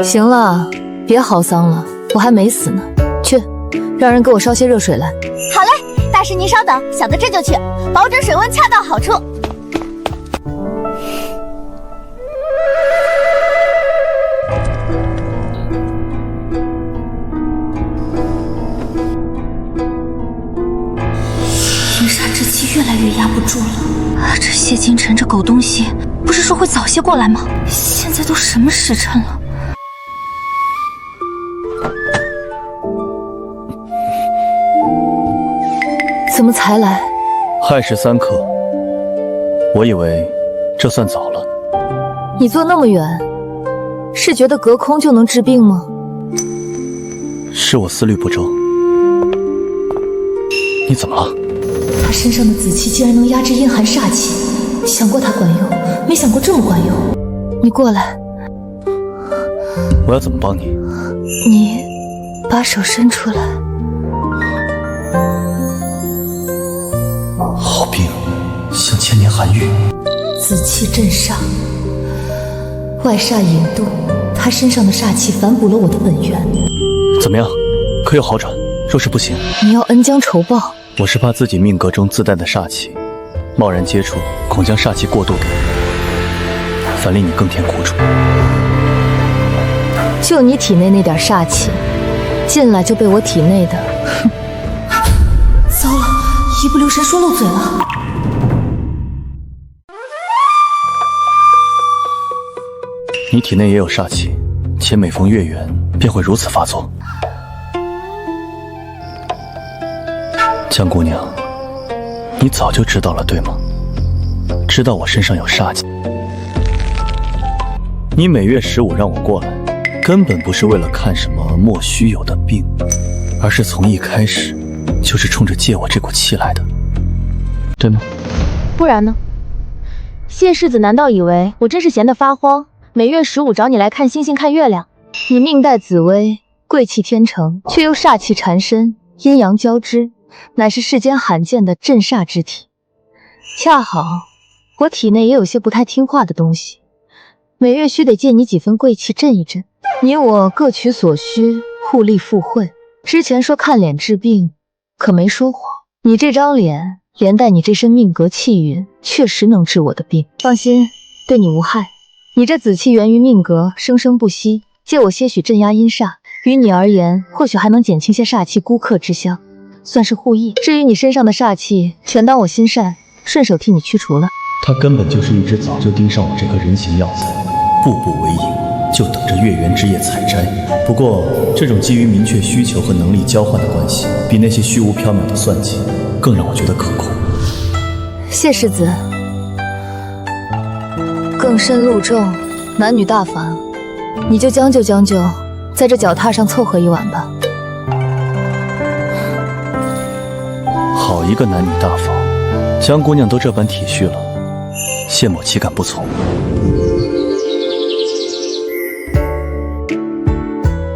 行了，别嚎丧了，我还没死呢。去，让人给我烧些热水来。好嘞，大师您稍等，小的这就去，保准水温恰到好处。银煞之气越来越压不住了。这谢金晨这狗东西，不是说会早些过来吗？现在都什么时辰了？怎么才来？亥时3刻，我以为这算早了。你坐那么远，是觉得隔空就能治病吗？是我思虑不周。你怎么了？他身上的紫气竟然能压制阴寒煞气，想过它管用，没想过这么管用。你过来，我要怎么帮你？你把手伸出来。好病，像千年寒玉。紫气镇煞，外煞引渡，他身上的煞气反哺了我的本源。怎么样？可有好转？若是不行，你要恩将仇报。我是怕自己命格中自带的煞气，贸然接触，恐将煞气过渡给你，反令你更添苦楚。就你体内那点煞气，进来就被我体内的，哼！糟了，一不留神说漏嘴了。你体内也有煞气，且每逢月圆便会如此发作。江姑娘，你早就知道了，对吗？知道我身上有煞气。你每月15让我过来，根本不是为了看什么莫须有的病，而是从一开始就是冲着借我这股气来的，对吗？不然呢？谢世子难道以为我真是闲得发慌，每月15找你来看星星看月亮？你命带紫薇，贵气天成，却又煞气缠身，阴阳交织，乃是世间罕见的镇煞之体。恰好我体内也有些不太听话的东西，每月须得借你几分贵气镇一镇。你我各取所需，互利互惠。之前说看脸治病，可没说谎。你这张脸，连带你这身命格气运，确实能治我的病。放心，对你无害。你这紫气源于命格，生生不息，借我些许镇压阴煞，于你而言，或许还能减轻些煞气孤客之相，算是互益。至于你身上的煞气，全当我心善，顺手替你驱除了。他根本就是一只早就盯上我这颗人形药材，步步为营，就等着月圆之夜采摘。不过，这种基于明确需求和能力交换的关系，比那些虚无缥缈的算计更让我觉得可控。谢世子，更深路重，男女大防，你就将就将就，在这脚踏上凑合一晚吧。好一个男女大防，江姑娘都这般体恤了，谢某岂敢不从？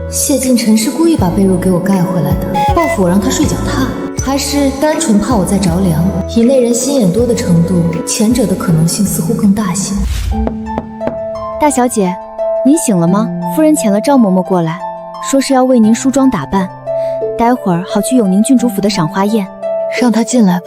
谢近晨是故意把被褥给我盖回来的，报复我让他睡脚踏，还是单纯怕我在着凉？以内人心眼多的程度，前者的可能性似乎更大些。大小姐，您醒了吗？夫人遣了赵嬷嬷过来，说是要为您梳妆打扮，待会儿好去永宁郡主府的赏花宴。让她进来吧。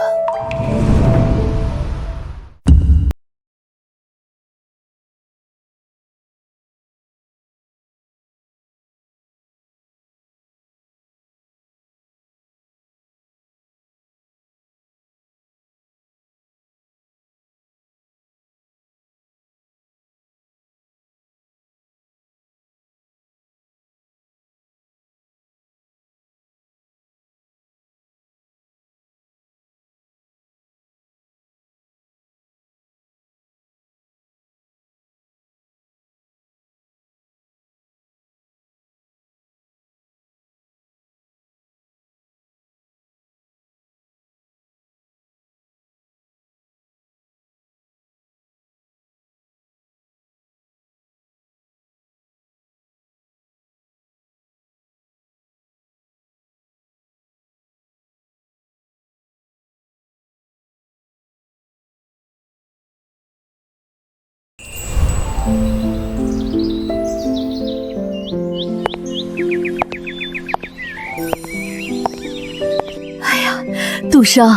杜生，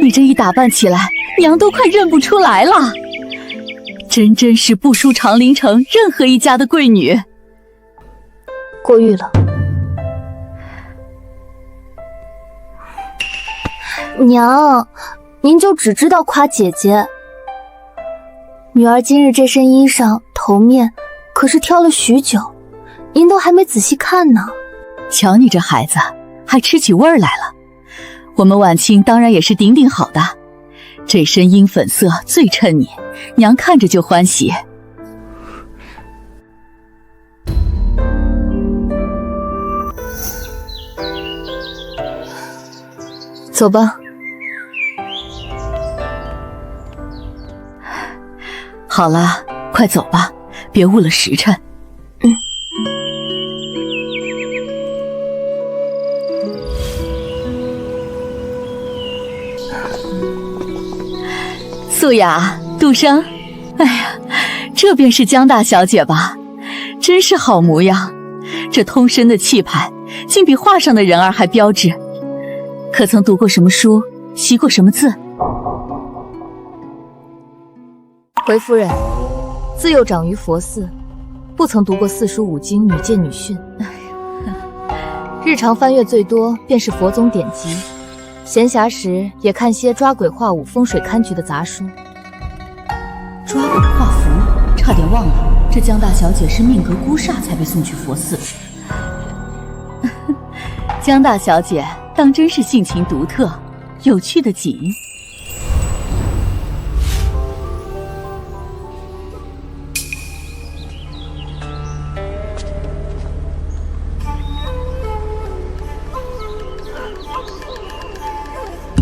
你这一打扮起来，娘都快认不出来了，真是不输长陵城任何一家的贵女。过誉了。娘，您就只知道夸姐姐。女儿今日这身衣裳头面可是挑了许久，您都还没仔细看呢。瞧你这孩子，还吃起味儿来了。我们晚清当然也是顶顶好的，这身樱粉色最衬你，娘看着就欢喜。走吧。好了，快走吧，别误了时辰。素雅、杜生，哎呀，这便是江大小姐吧？真是好模样，这通身的气派，竟比画上的人儿还标致。可曾读过什么书，习过什么字？回夫人，自幼长于佛寺，不曾读过四书五经、女诫女训。日常翻阅最多便是佛宗典籍，闲暇时也看些抓鬼画舞、风水看局的杂书。抓鬼画符，差点忘了，这江大小姐是命格孤煞才被送去佛寺。江大小姐当真是性情独特，有趣的紧。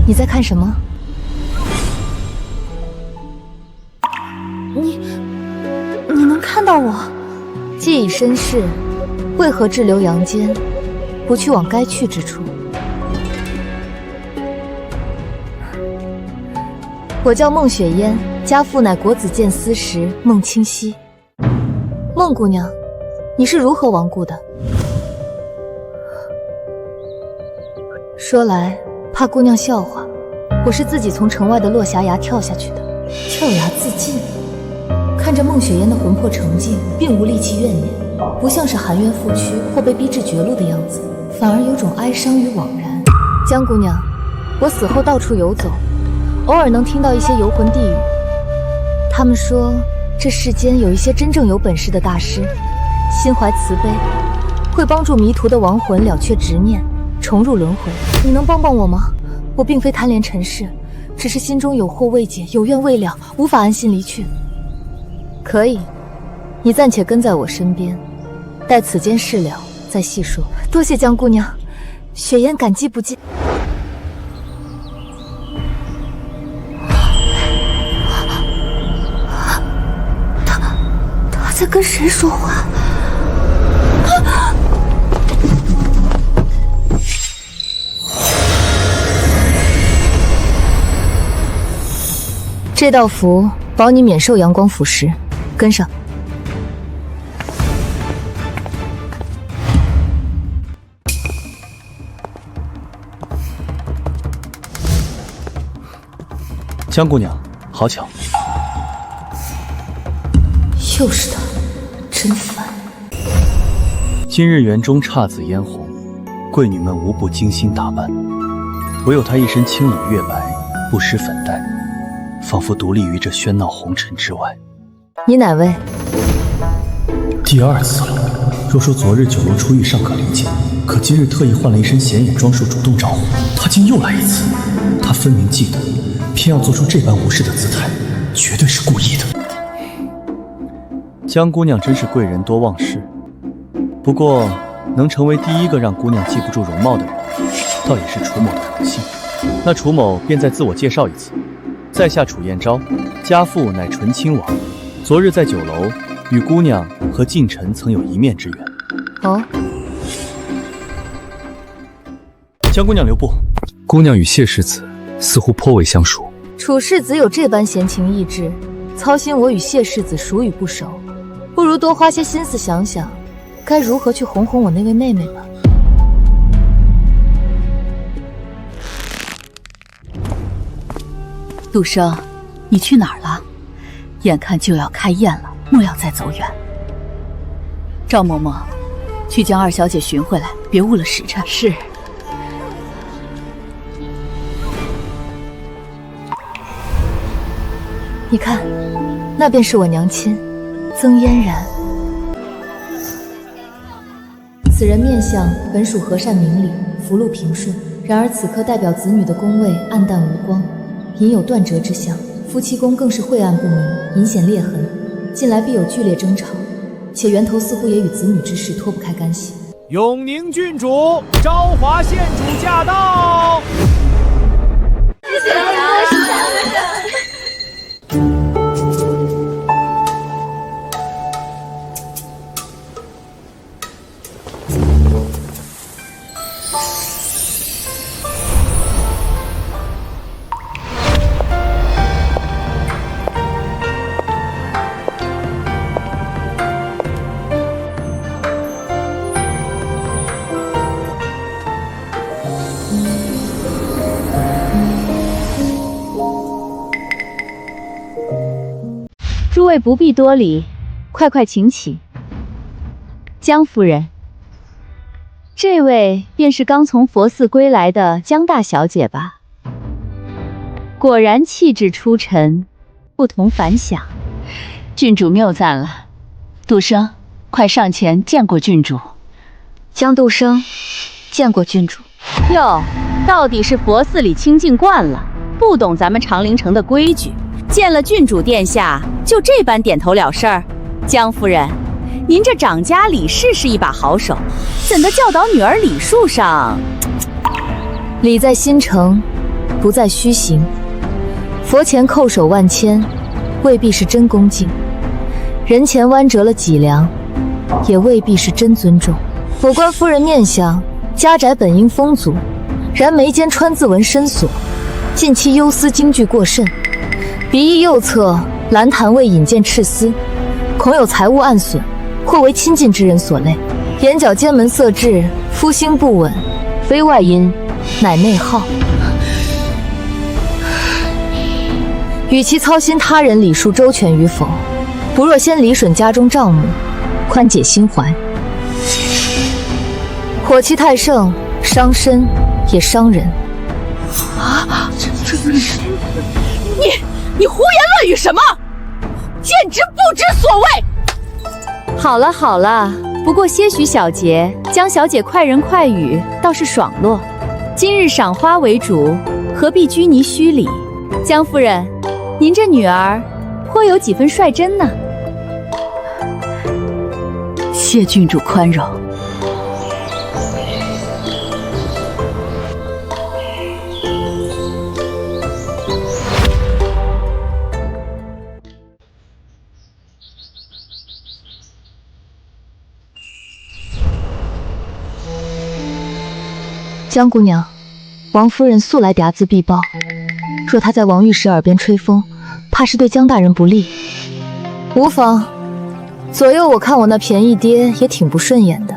你在看什么？你能看到我？既已身世，为何滞留阳间，不去往该去之处？我叫孟雪嫣，家父乃国子监司时孟清溪。孟姑娘，你是如何亡故的？说来怕姑娘笑话，我是自己从城外的落霞崖跳下去的。跳崖自尽？看着孟雪嫣的魂魄澄净，并无戾气怨念，不像是含冤负屈或被逼至绝路的样子，反而有种哀伤与惘然。江姑娘，我死后到处游走，偶尔能听到一些游魂地语。他们说，这世间有一些真正有本事的大师，心怀慈悲，会帮助迷途的亡魂了却执念，重入轮回。你能帮帮我吗？我并非贪恋尘世，只是心中有惑未解，有怨未了，无法安心离去。可以，你暂且跟在我身边，待此间事了再细说。多谢江姑娘，雪嫣感激不尽。他在跟谁说话？这道符保你免受阳光腐蚀，跟上。江姑娘，好巧。又是他，真烦。今日园中姹紫嫣红，贵女们无不精心打扮，唯有她一身清冷月白，不施粉黛，仿佛独立于这喧闹红尘之外。你哪位？第二次了。若说昨日酒楼初遇尚可理解，可今日特意换了一身显眼装束主动找我，他竟又来一次。他分明记得，偏要做出这般无视的姿态，绝对是故意的。江姑娘真是贵人多忘事，不过能成为第一个让姑娘记不住容貌的人，倒也是楚某的荣幸。那楚某便再自我介绍一次，在下楚彦昭，家父乃纯亲王，昨日在酒楼与姑娘和近臣曾有一面之缘。哦，江姑娘留步。姑娘与谢世子似乎颇为相熟。楚世子有这般闲情逸致，操心我与谢世子熟与不熟，不如多花些心思想想，该如何去哄哄我那位妹妹吧。杜生，你去哪儿了？眼看就要开宴了，莫要再走远。赵嬷嬷，去将二小姐寻回来，别误了时辰。是。你看，那便是我娘亲曾嫣然。此人面相本属和善明理，福禄平顺，然而此刻代表子女的宫位暗淡无光，隐有断折之象。夫妻宫更是晦暗不明，隐显裂痕，近来必有剧烈争吵，且源头似乎也与子女之事脱不开干系。永宁郡主昭华县主驾到！谢谢娘。诸位不必多礼，快快请起。江夫人，这位便是刚从佛寺归来的江大小姐吧？果然气质出尘，不同凡响。郡主谬赞了，杜生，快上前见过郡主。江杜生，见过郡主。哟，到底是佛寺里清静惯了，不懂咱们长陵城的规矩。见了郡主殿下，就这般点头了事儿。江夫人，您这掌家李氏是一把好手，怎的教导女儿礼数上？礼在心诚，不在虚行。佛前叩首万千，未必是真恭敬；人前弯折了脊梁，也未必是真尊重。我观夫人面相，家宅本应丰足，然眉间川字纹深锁，近期忧思惊惧过甚。鼻翼右侧蓝檀位引见赤丝，恐有财物暗损，或为亲近之人所累。眼角尖门色滞，肤星不稳，非外因，乃内耗。与其操心他人礼数周全与否，不若先理顺家中账目，宽解心怀。火气太盛，伤身也伤人。啊！你胡言乱语什么？简直不知所谓！好了好了，不过些许小节，江小姐快人快语，倒是爽落。今日赏花为主，何必拘泥虚礼？江夫人，您这女儿颇有几分率真呢。谢郡主宽容。江姑娘，王夫人素来睚眦必报，若她在王御史耳边吹风，怕是对江大人不利。无妨，左右我看我那便宜爹也挺不顺眼的，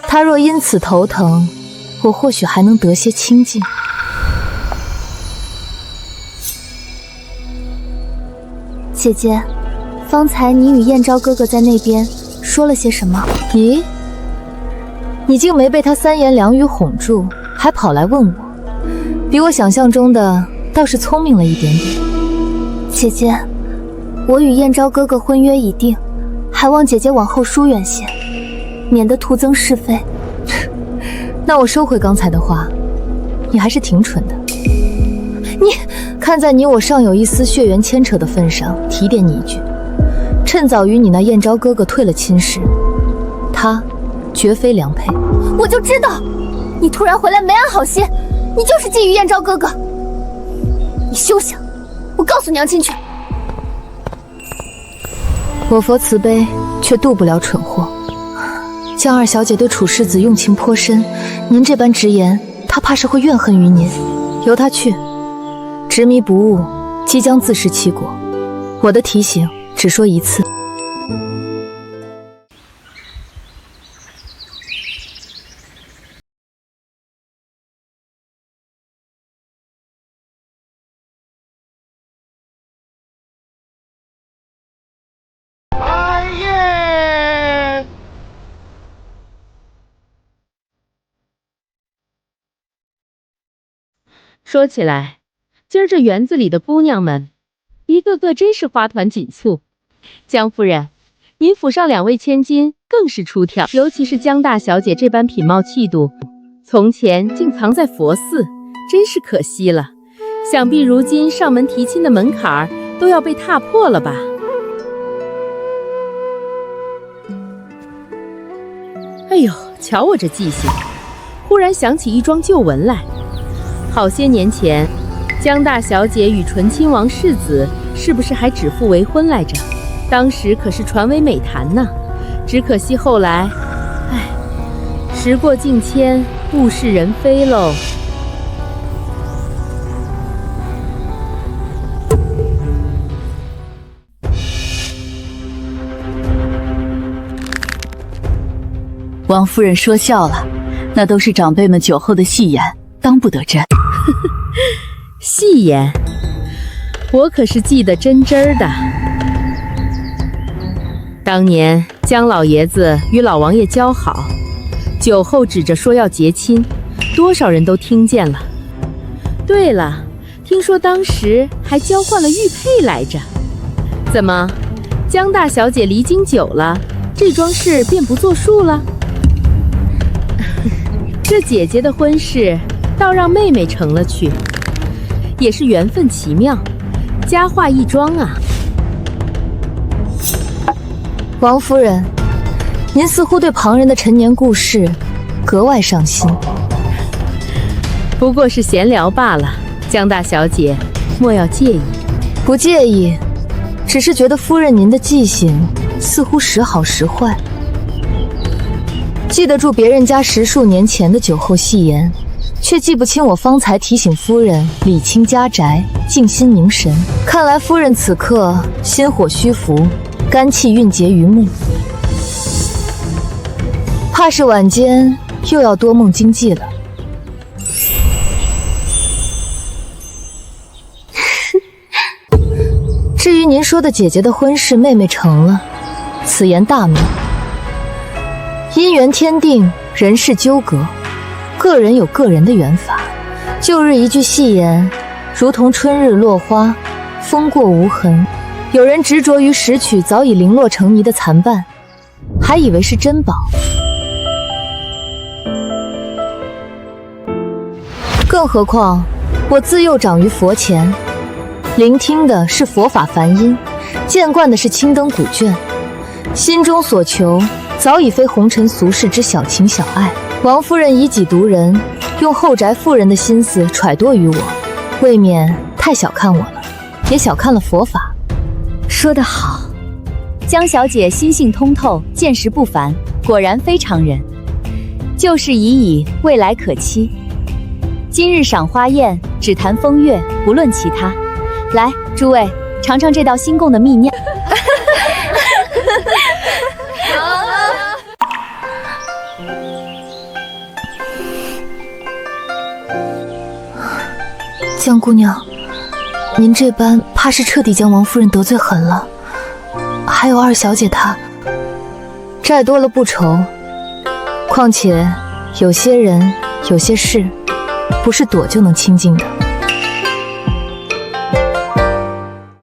他若因此头疼，我或许还能得些清静。姐姐，方才你与燕昭哥哥在那边说了些什么？咦，你竟没被他三言两语哄住，还跑来问我，比我想象中的倒是聪明了一点点。姐姐，我与燕昭哥哥婚约已定，还望姐姐往后疏远些，免得徒增是非。那我收回刚才的话，你还是挺蠢的。你看在你我尚有一丝血缘牵扯的份上，提点你一句，趁早与你那燕昭哥哥退了亲事，他绝非良配。我就知道，你突然回来没安好心，你就是觊觎燕昭哥哥。你休想！我告诉娘亲去。我佛慈悲，却渡不了蠢货。江二小姐对楚世子用情颇深，您这般直言，她怕是会怨恨于您。由她去，执迷不悟，即将自食其果。我的提醒只说一次。说起来，今儿这园子里的姑娘们，一个个真是花团锦簇。江夫人，您府上2位千金更是出挑，尤其是江大小姐这般品貌气度，从前竟藏在佛寺，真是可惜了。想必如今上门提亲的门槛儿都要被踏破了吧？哎呦，瞧我这记性，忽然想起一桩旧闻来。好些年前，江大小姐与醇亲王世子是不是还指腹为婚来着？当时可是传为美谈呢。只可惜后来，唉，时过境迁，物是人非喽。王夫人说笑了，那都是长辈们酒后的戏言，当不得真。戏言，我可是记得真真儿的。当年江老爷子与老王爷交好，酒后指着说要结亲，多少人都听见了。对了，听说当时还交换了玉佩来着。怎么，江大小姐离京久了，这桩事便不作数了？这姐姐的婚事倒让妹妹成了去，也是缘分奇妙，佳话一桩啊。王夫人，您似乎对旁人的陈年故事格外上心。不过是闲聊罢了，江大小姐莫要介意。不介意，只是觉得夫人您的记性似乎时好时坏。记得住别人家10数年前的酒后戏言，却记不清我方才提醒夫人理清家宅，静心凝神。看来夫人此刻心火虚浮，肝气蕴结于目，怕是晚间又要多梦惊悸了。至于您说的姐姐的婚事妹妹成了，此言大妙。姻缘天定，人事纠葛，个人有个人的缘法。旧日一句戏言，如同春日落花，风过无痕。有人执着于拾取早已零落成泥的残瓣，还以为是珍宝。更何况我自幼长于佛前，聆听的是佛法梵音，见惯的是青灯古卷，心中所求早已非红尘俗世之小情小爱。王夫人以己度人，用后宅妇人的心思揣度于我，未免太小看我了，也小看了佛法。说得好，江小姐心性通透，见识不凡，果然非常人。旧事已矣，未来可期。今日赏花宴，只谈风月，不论其他。来，诸位尝尝这道新贡的蜜酿。江姑娘，您这般怕是彻底将王夫人得罪狠了。还有二小姐她债多了不愁，况且有些人有些事不是躲就能清净的。